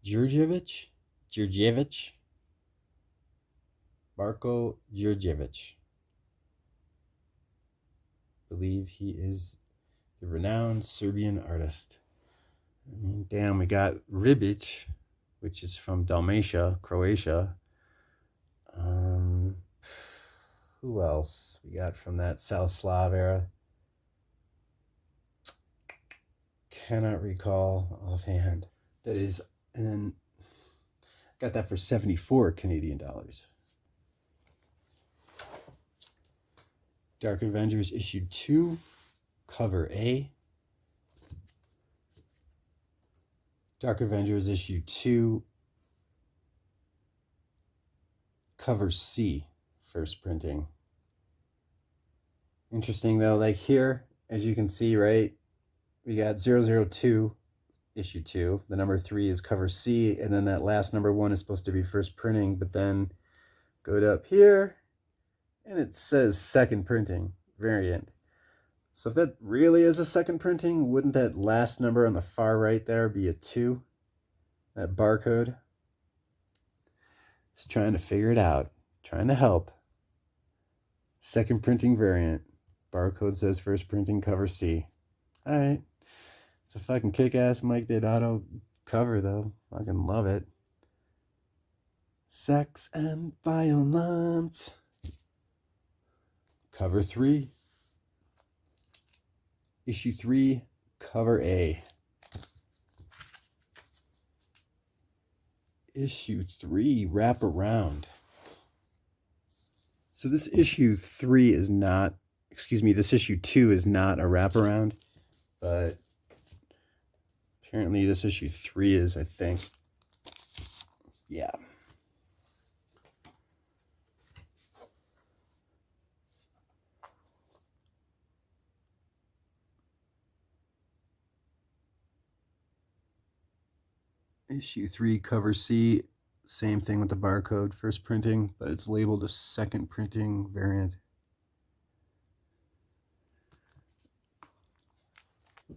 Djurjevic. Marko Djurjevic. I believe he is the renowned Serbian artist. I mean, damn, we got Ribic, which is from Dalmatia, Croatia. Who else we got from that South Slav era? Cannot recall offhand. That is, and then got that for 74 Canadian dollars. Dark Avengers issue 2, cover A. Dark Avengers issue 2, cover C, first printing. Interesting though, like here, as you can see, right, we got 002, issue 2. The number 3 is cover C, and then that last number 1 is supposed to be first printing, but then go up here, and it says second printing variant. So if that really is a second printing, wouldn't that last number on the far right there be a 2? That barcode? Just trying to figure it out. Trying to help. Second printing variant. Barcode says first printing, cover C. All right. It's a fucking kick-ass Mike Deodato cover, though. Fucking love it. Sex and Violence. Cover 3. Issue 3, cover A. Issue 3, wrap around. So this issue 3 is not, this issue 2 is not a wraparound, but apparently this issue 3 is, I think. Yeah. Issue 3, cover C. Same thing with the barcode, first printing, but it's labeled a second printing variant.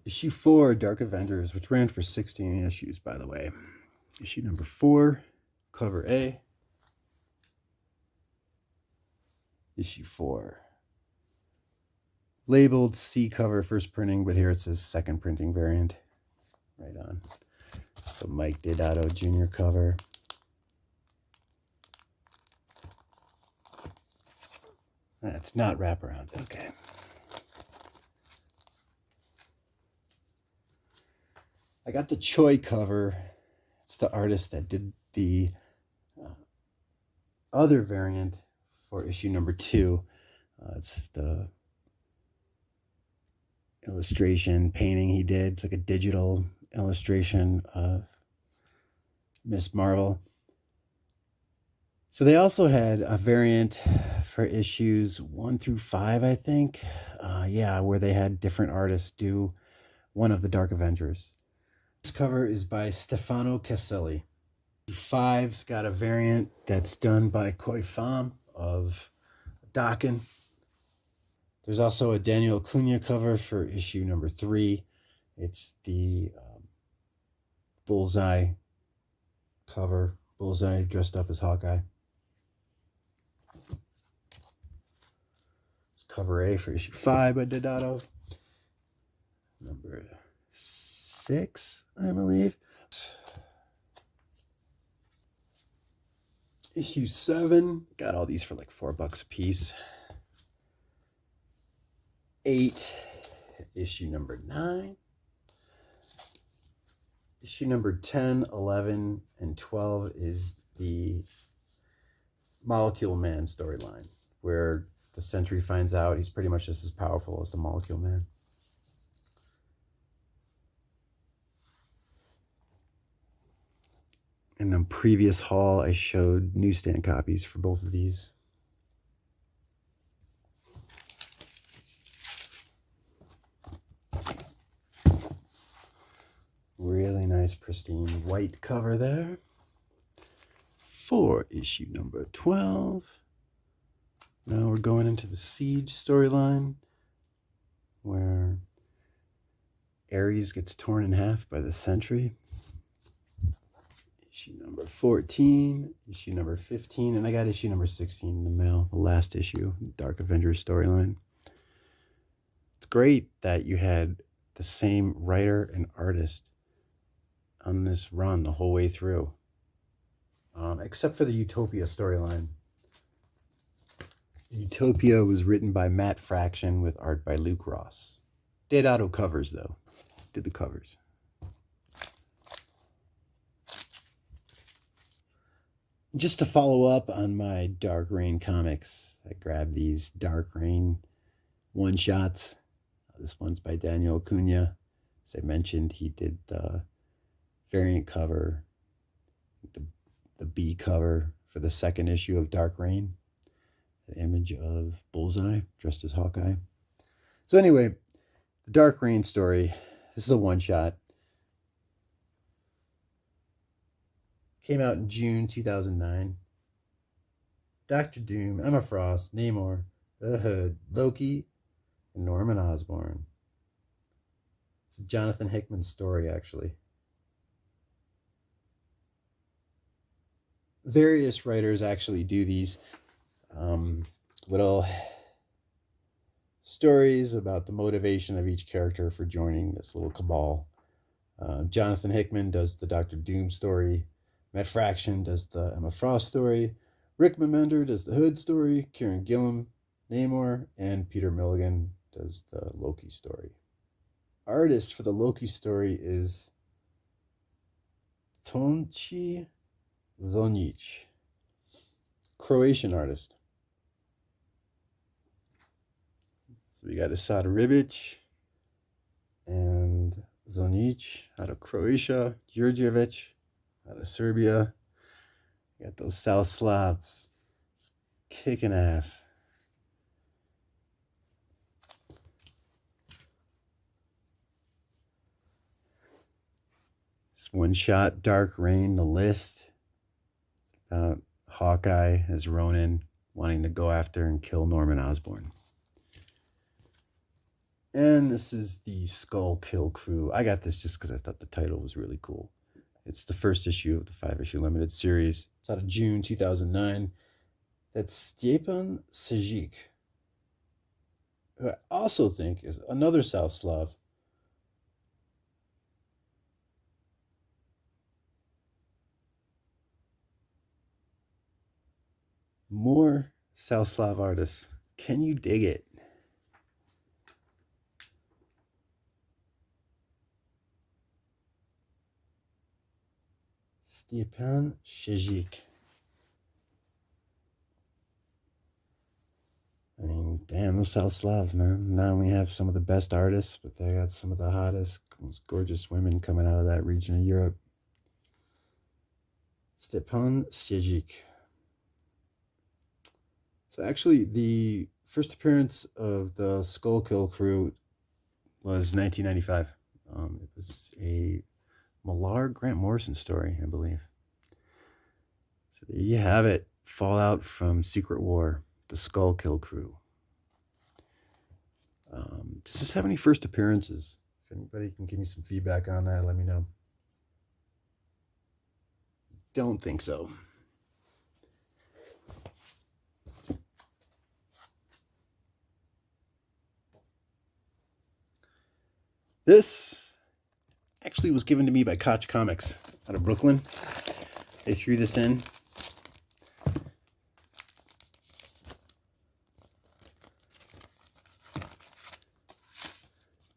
Issue 4, Dark Avengers, which ran for 16 issues, by the way. Issue number 4, cover A. Issue 4. Labeled C cover, first printing, but here it says second printing variant. Right on. So Mike Deodato Jr. cover. That's not wraparound. Okay. I got the Choi cover. It's the artist that did the other variant for issue number 2. It's the illustration painting he did. It's like a digital illustration of Miss Marvel. So they also had a variant for issues 1 through 5, I think. Where they had different artists do one of the Dark Avengers. This cover is by Stefano Caselli. 5's got a variant that's done by Koi Pham of Dokken. There's also a Daniel Cunha cover for issue number 3. It's the Bullseye cover. Bullseye dressed up as Hawkeye. It's cover A for issue 5 by Deodato. Number 6, I believe. Issue 7. Got all these for like $4 a piece. 8. Issue number 9. Issue number 10, 11, and 12 is the Molecule Man storyline, where the Sentry finds out he's pretty much just as powerful as the Molecule Man. In the previous haul, I showed newsstand copies for both of these. Really nice, pristine white cover there. For issue number 12. Now we're going into the Siege storyline, where Ares gets torn in half by the Sentry. Issue number 14, issue number 15, and I got issue number 16 in the mail, the last issue, Dark Avengers storyline. It's great that you had the same writer and artist on this run the whole way through, except for the Utopia storyline. Utopia was written by Matt Fraction with art by Luke Ross. Deodato covers, though. Did the covers. Just to follow up on my Dark Reign comics, I grabbed these Dark Reign one-shots. This one's by Daniel Cunha. As I mentioned, he did the variant cover, the B cover for the second issue of Dark Reign. The image of Bullseye dressed as Hawkeye. So anyway, the Dark Reign story. This is a one-shot. Came out in June 2009. Doctor Doom, Emma Frost, Namor, The Hood, Loki, and Norman Osborn. It's a Jonathan Hickman story, actually. Various writers actually do these little stories about the motivation of each character for joining this little cabal. Jonathan Hickman does the Doctor Doom story. Matt Fraction does the Emma Frost story. Rick Remender does the Hood story. Kieran Gillen, Namor, and Peter Milligan does the Loki story. Artist for the Loki story is Tonci Zonic, Croatian artist. So we got Asad Ribic and Zonic out of Croatia, Djurdjevic out of Serbia. You got those South Slavs. It's kicking ass. This one shot, Dark Reign, The List. It's about Hawkeye as Ronin wanting to go after and kill Norman Osborn. And this is the Skull Kill Crew. I got this just because I thought the title was really cool. It's the first issue of the 5-issue limited series. It's out of June 2009. That's Stepan Sejic, who I also think is another South Slav. More South Slav artists. Can you dig it? Stepan Sejic. I mean, damn, those South Slavs, man. Not only have some of the best artists, but they got some of the hottest, most gorgeous women coming out of that region of Europe. Stepan Sejic. So actually, the first appearance of the Skull Kill Crew was 1995. It was a Millard Grant Morrison story, I believe. So there you have it. Fallout from Secret War, the Skull Kill Crew. Does this have any first appearances? If anybody can give me some feedback on that, let me know. Don't think so. This actually was given to me by Koch Comics out of Brooklyn. They threw this in.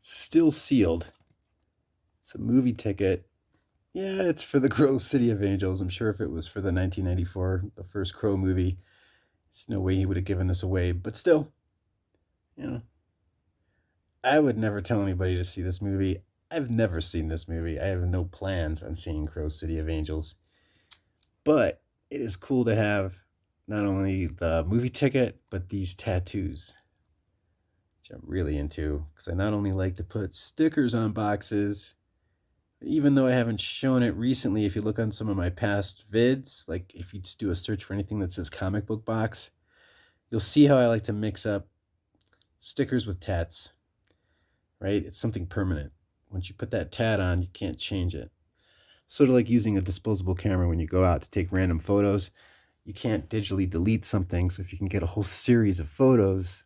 Still sealed. It's a movie ticket. Yeah, it's for the Crow City of Angels. I'm sure if it was for the 1994, the first Crow movie, there's no way he would have given this away. But still, you know, I would never tell anybody to see this movie. I've never seen this movie. I have no plans on seeing Crow City of Angels. But it is cool to have not only the movie ticket, but these tattoos, which I'm really into, because I not only like to put stickers on boxes, even though I haven't shown it recently. If you look on some of my past vids, like if you just do a search for anything that says comic book box, you'll see how I like to mix up stickers with tats, right? It's something permanent. Once you put that tat on, you can't change it. Sort of like using a disposable camera when you go out to take random photos. You can't digitally delete something, so if you can get a whole series of photos,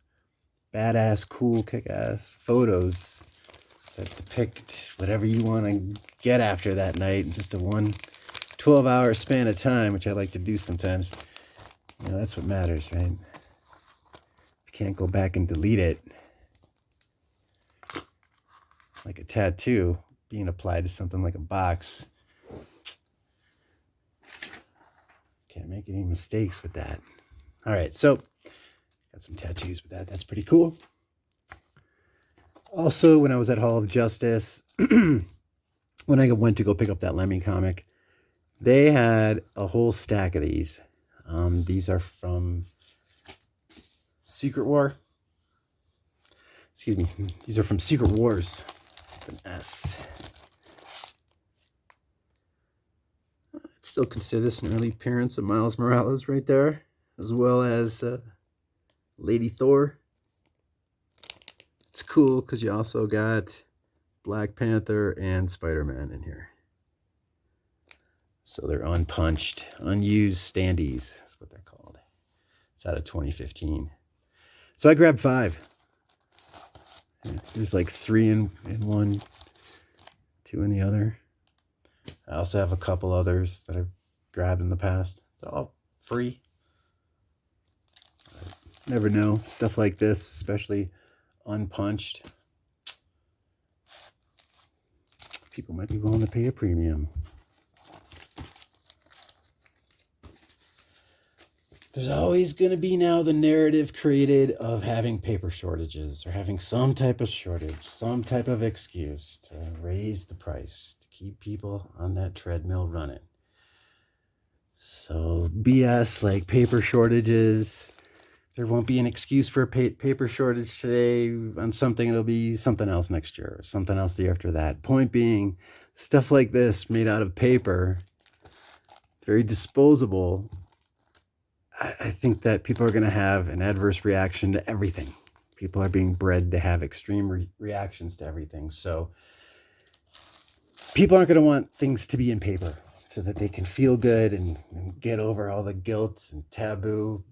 badass, cool, kick-ass photos that depict whatever you want to get after that night in just a 12-hour span of time, which I like to do sometimes. You know, that's what matters, right? You can't go back and delete it. Like a tattoo being applied to something like a box. Can't make any mistakes with that. All right, so got some tattoos with that. That's pretty cool. Also, when I was at Hall of Justice, when I went to go pick up that Lemmy comic, they had a whole stack of these. These are from Secret War. Excuse me. These are from Secret Wars. With an S. I'd still consider this an early appearance of Miles Morales right there, as well as Lady Thor. It's cool because you also got Black Panther and Spider-Man in here. So they're unpunched, unused standees. That's what they're called. It's out of 2015. So I grabbed 5. There's like 3 in one two in the other. I also have a couple others that I've grabbed in the past. They're all free. Never know. Stuff like this, especially unpunched. People might be willing to pay a premium. There's always going to be now the narrative created of having paper shortages or having some type of shortage, some type of excuse to raise the price, to keep people on that treadmill running. So BS like paper shortages, there won't be an excuse for a paper shortage today on something. It'll be something else next year or something else the year after that. Point being, stuff like this made out of paper, very disposable. I think that people are going to have an adverse reaction to everything. People are being bred to have extreme reactions to everything. So people aren't going to want things to be in paper so that they can feel good and get over all the guilt and taboo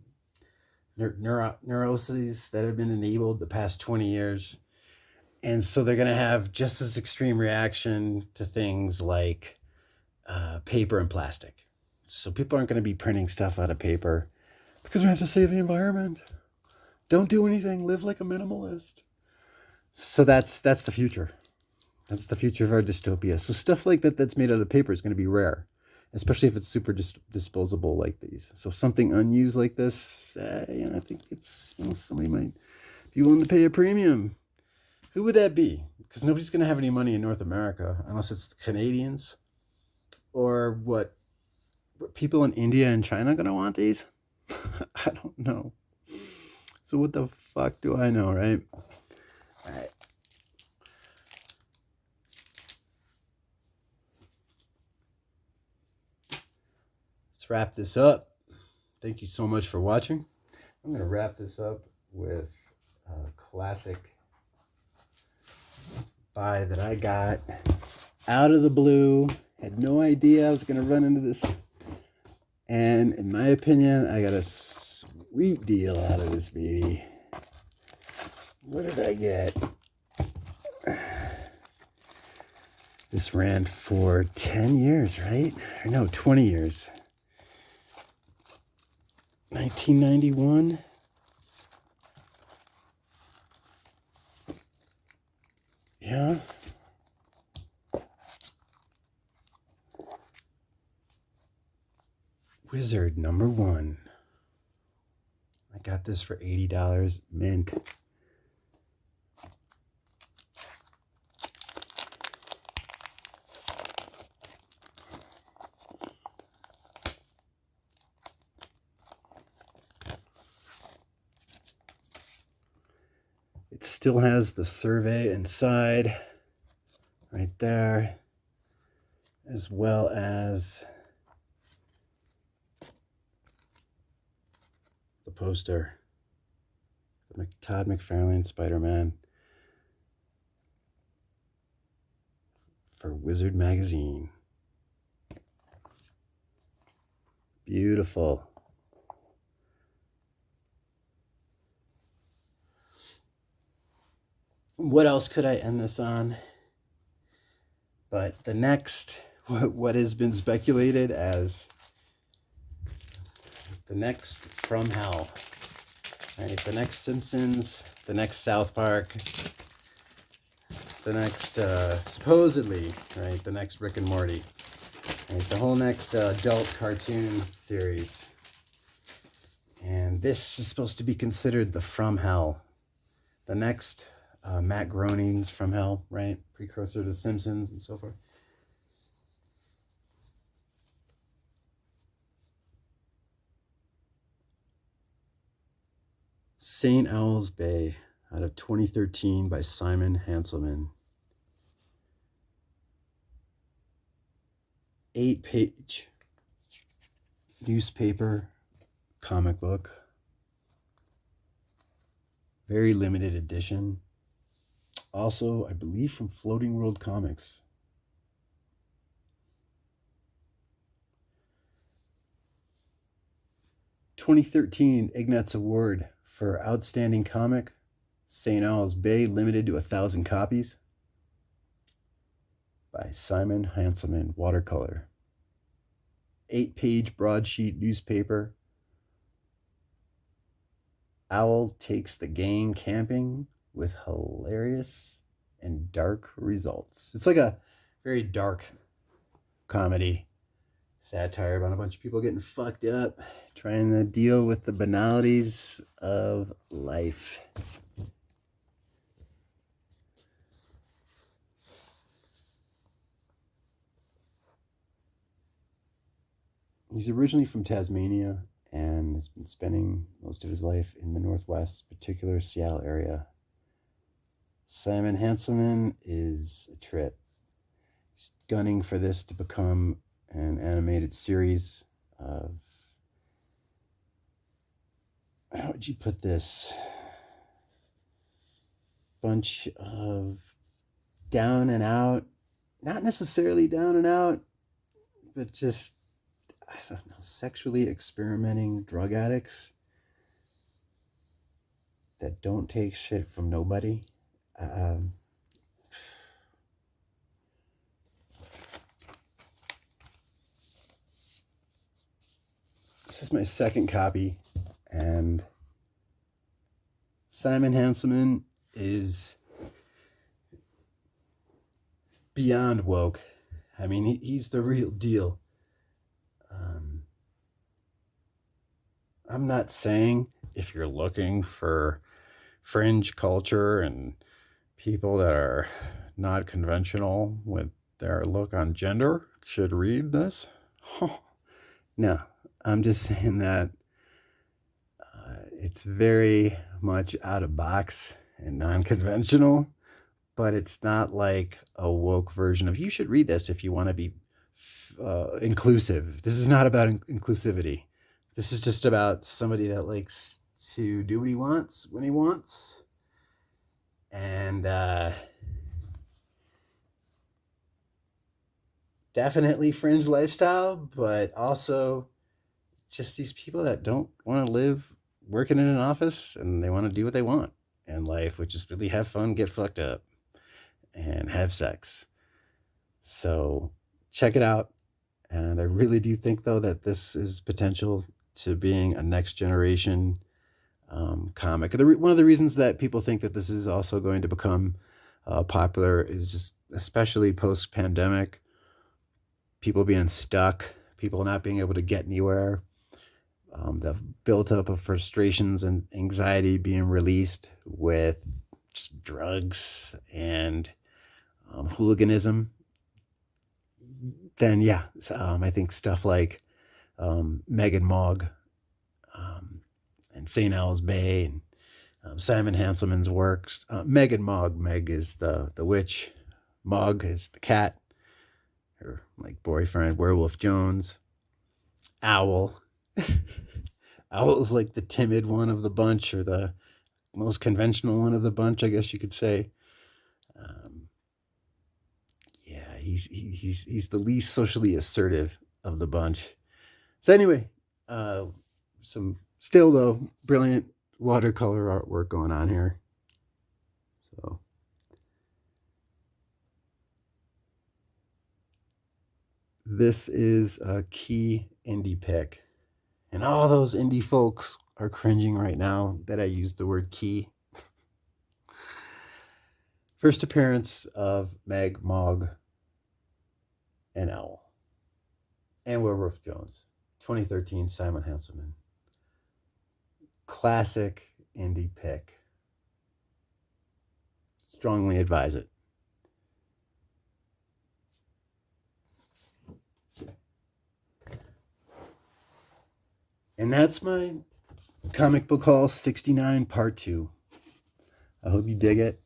neuroses that have been enabled the past 20 years. And so they're going to have just as extreme reaction to things like paper and plastic. So people aren't going to be printing stuff out of paper because we have to save the environment. Don't do anything. Live like a minimalist. So that's the future. That's the future of our dystopia. So stuff like that that's made out of paper is going to be rare, especially if it's super disposable like these. So something unused like this, I think it's somebody might be willing to pay a premium. Who would that be? Because nobody's going to have any money in North America unless it's Canadians. Or what people in India and China going to want these? I don't know. So what the fuck do I know, right? All right. Let's wrap this up. Thank you so much for watching. I'm going to wrap this up with a classic buy that I got out of the blue. Had no idea I was going to run into this. And in my opinion, I got a sweet deal out of this baby. What did I get? This ran for 10 years, right? Or no, 20 years. 1991. Yeah. Wizard #1. I got this for $80 mint. It still has the survey inside right there, as well as the poster, the Todd McFarlane Spider-Man for Wizard magazine. Beautiful. What else could I end this on? But the next, what has been speculated as the next From Hell, right? The next Simpsons, the next South Park, the next, supposedly, right? The next Rick and Morty, right? The whole next adult cartoon series. And this is supposed to be considered the From Hell. The next Matt Groening's From Hell, right? Precursor to Simpsons and so forth. St. Owl's Bay out of 2013 by Simon Hanselman. 8-page newspaper comic book. Very limited edition. Also, I believe from Floating World Comics. '13 Ignatz Award for Outstanding Comic. St. Owl's Bay, limited to 1,000 copies. by Simon Hanselman, watercolor. 8-page broadsheet newspaper. Owl takes the gang camping with hilarious and dark results. It's like a very dark comedy satire about a bunch of people getting fucked up, trying to deal with the banalities of life. He's originally from Tasmania and has been spending most of his life in the Northwest, particular Seattle area. Simon Hanselman is a trip. He's gunning for this to become an animated series of, how would you put this? Bunch of down and out, not necessarily down and out, but just, I don't know, sexually experimenting drug addicts that don't take shit from nobody. This is my second copy, and Simon Hanselman is beyond woke. I mean, he's the real deal. I'm not saying if you're looking for fringe culture and people that are not conventional with their look on gender should read this. No, I'm just saying that it's very much out of box and non-conventional, but it's not like a woke version of, you should read this if you want to be inclusive. This is not about inclusivity. This is just about somebody that likes to do what he wants when he wants. And definitely fringe lifestyle, but also just these people that don't want to live working in an office and they want to do what they want in life, which is really have fun, get fucked up, and have sex. So check it out. And I really do think, though, that this is potential to being a next generation comic. One of the reasons that people think that this is also going to become popular is just, especially post-pandemic, people being stuck, people not being able to get anywhere, the built-up of frustrations and anxiety being released with just drugs and hooliganism. Then, yeah, I think stuff like Meg and Mog and St. Owl's Bay and Simon Hanselman's works. Meg and Mog. Meg is the witch. Mog is the cat. Her like boyfriend, Werewolf Jones. Owl. Owl is like the timid one of the bunch, or the most conventional one of the bunch, I guess you could say. Yeah, he's the least socially assertive of the bunch. So anyway, some still though brilliant watercolor artwork going on here. So this is a key indie pick, and all those indie folks are cringing right now that I used the word key. First appearance of Meg, Mog, and Owl, and Werewolf Jones, 2013, Simon Hanselman. Classic indie pick. Strongly advise it. And that's my comic book haul 69 part 2. I hope you dig it.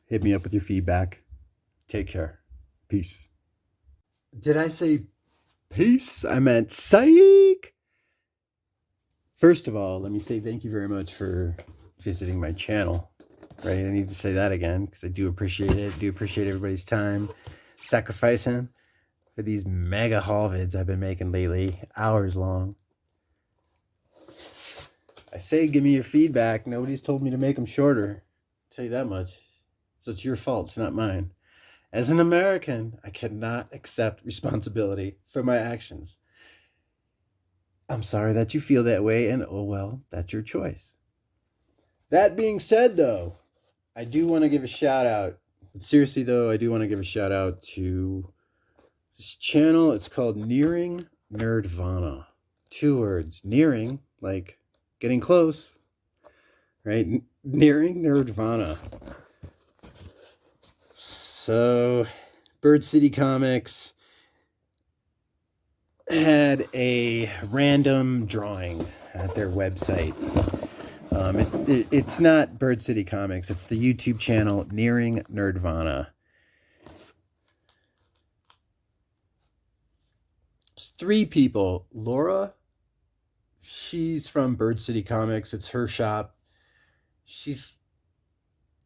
Hit me up with your feedback. Take care. Peace. Did I say peace? I meant psych. First of all, let me say thank you very much for visiting my channel. Right? I need to say that again because I do appreciate it. I do appreciate everybody's time sacrificing for these mega haul vids I've been making lately, hours long. I say give me your feedback. Nobody's told me to make them shorter. I'll tell you that much. So it's your fault. It's not mine. As an American, I cannot accept responsibility for my actions. I'm sorry that you feel that way, and oh well, that's your choice. That being said, though, I do want to give a shout out. Seriously, though, I do want to give a shout out to this channel. It's called Nearing Nerdvana. 2 words. Nearing, like getting close, right? Nearing Nerdvana. So, Bird City Comics had a random drawing at their website. It's not Bird City Comics. It's the YouTube channel Nearing Nerdvana. It's 3 people. Laura, she's from Bird City Comics. It's her shop. She's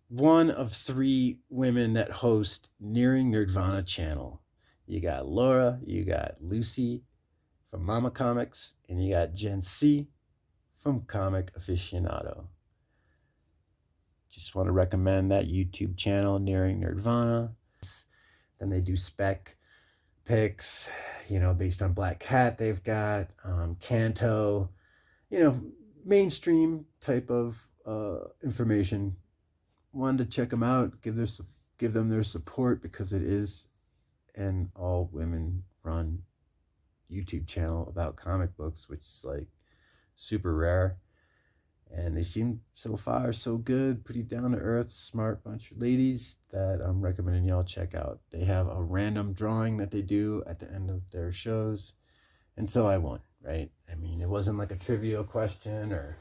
one of 3 women that host Nearing Nerdvana channel. You got Laura, you got Lucy from Mama Comics, and you got Jen C from Comic Aficionado. Just want to recommend that YouTube channel, Nearing Nerdvana. Then they do spec picks, based on Black Cat. They've got Kanto, mainstream type of information. Wanted to check them out, give them their support, because it is an all women run YouTube channel about comic books, which is like super rare. And they seem so far so good, pretty down to earth, smart bunch of ladies that I'm recommending y'all check out. They have a random drawing that they do at the end of their shows, and so I won, right? I mean, it wasn't like a trivia question or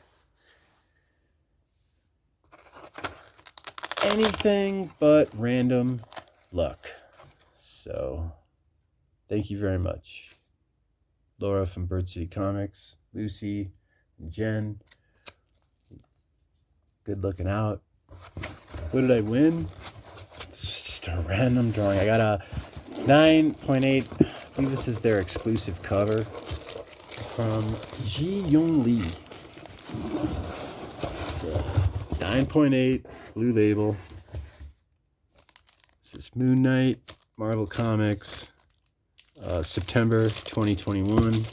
anything but random luck. So thank you very much, Laura from Bird City Comics, Lucy, and Jen. Good looking out. What did I win? It's just a random drawing. I got a 9.8. I think this is their exclusive cover from Ji Young Lee. It's a 9.8 blue label. This is Moon Knight, Marvel Comics, September 2021.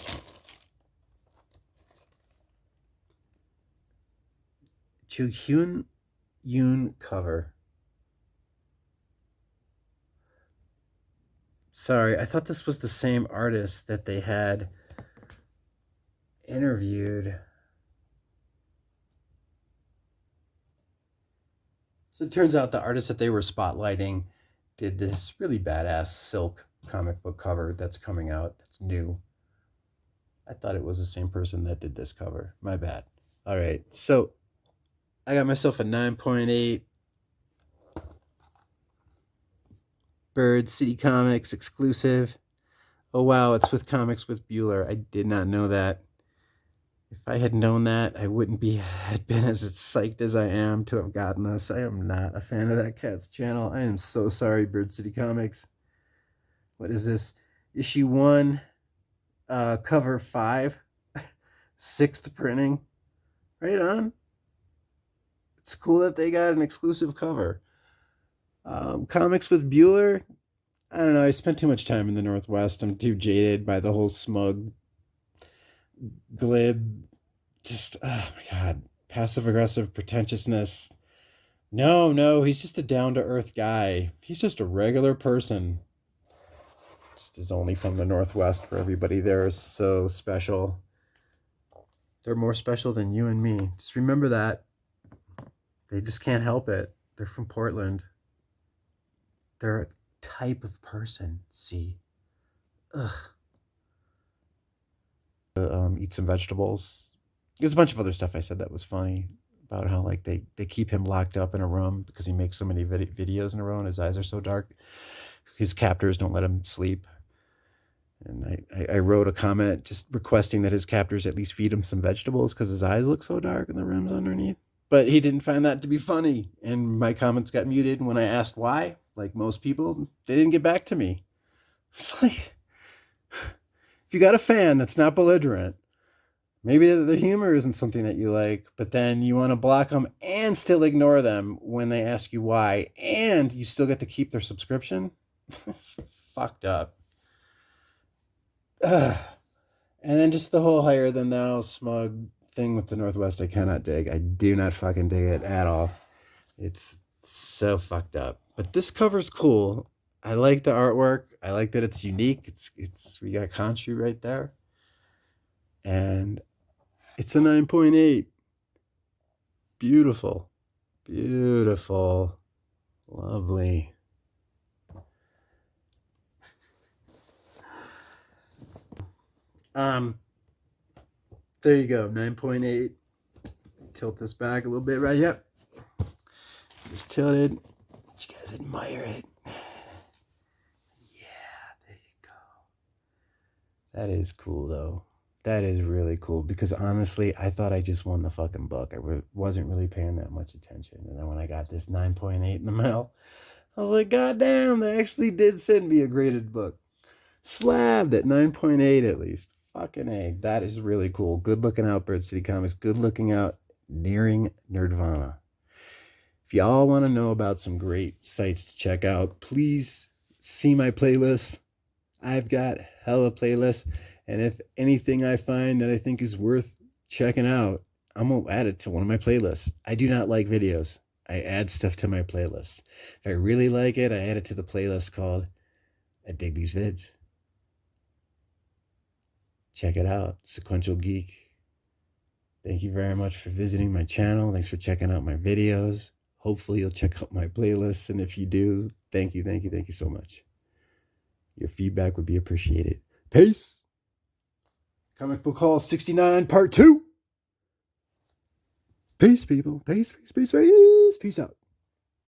Chu Hyun Yoon cover. Sorry, I thought this was the same artist that they had interviewed. So it turns out the artist that they were spotlighting did this really badass silk comic book cover that's coming out. That's new. I thought it was the same person that did this cover. My bad. All right, so I got myself a 9.8 Bird City Comics exclusive. Oh wow, it's with Comics with Bueller. I did not know that. If I had known that, I wouldn't have been as psyched as I am to have gotten this. I am not a fan of that cat's channel. I am so sorry, Bird City Comics. What is this? Issue 1, cover 5, 6th printing. Right on. It's cool that they got an exclusive cover. Comics with Bueller. I don't know. I spent too much time in the Northwest. I'm too jaded by the whole smug, glib, just, oh my God, passive-aggressive pretentiousness. No, he's just a down-to-earth guy. He's just a regular person. Just is only from the Northwest, where everybody there is so special. They're more special than you and me. Just remember that. They just can't help it. They're from Portland. They're a type of person, see? Ugh. Eat some vegetables. There's a bunch of other stuff I said that was funny about how like they keep him locked up in a room because he makes so many videos in a row and his eyes are so dark. His captors don't let him sleep. And I wrote a comment just requesting that his captors at least feed him some vegetables because his eyes look so dark and the rim's underneath. But he didn't find that to be funny. And my comments got muted. And when I asked why, like most people, they didn't get back to me. It's like, if you got a fan that's not belligerent, Maybe the humor isn't something that you like, but then you want to block them and still ignore them when they ask you why, and you still get to keep their subscription? It's fucked up. Ugh. And then just the whole higher than thou smug thing with the Northwest, I cannot dig. I do not fucking dig it at all. It's so fucked up. But this cover's cool. I like the artwork. I like that it's unique. It's we got Khonshu right there. And it's a 9.8. Beautiful. Beautiful. Lovely. There you go. 9.8. Tilt this back a little bit, right? Yep. Just tilted. Did you guys admire it? Yeah, there you go. That is cool, though. That is really cool, because honestly, I thought I just won the fucking book. I wasn't really paying that much attention. And then when I got this 9.8 in the mail, I was like, God damn, they actually did send me a graded book. Slabbed at 9.8 at least. Fucking A. That is really cool. Good looking out, Bird City Comics. Good looking out, nearing Nerdvana. If y'all want to know about some great sites to check out, please see my playlist. I've got hella playlists. And if anything I find that I think is worth checking out, I'm going to add it to one of my playlists. I do not like videos. I add stuff to my playlists. If I really like it, I add it to the playlist called I Dig These Vids. Check it out. Sequential Geek. Thank you very much for visiting my channel. Thanks for checking out my videos. Hopefully you'll check out my playlists. And if you do, thank you so much. Your feedback would be appreciated. Peace. Comic Book Haul 69 Part 2. Peace, people. Peace out.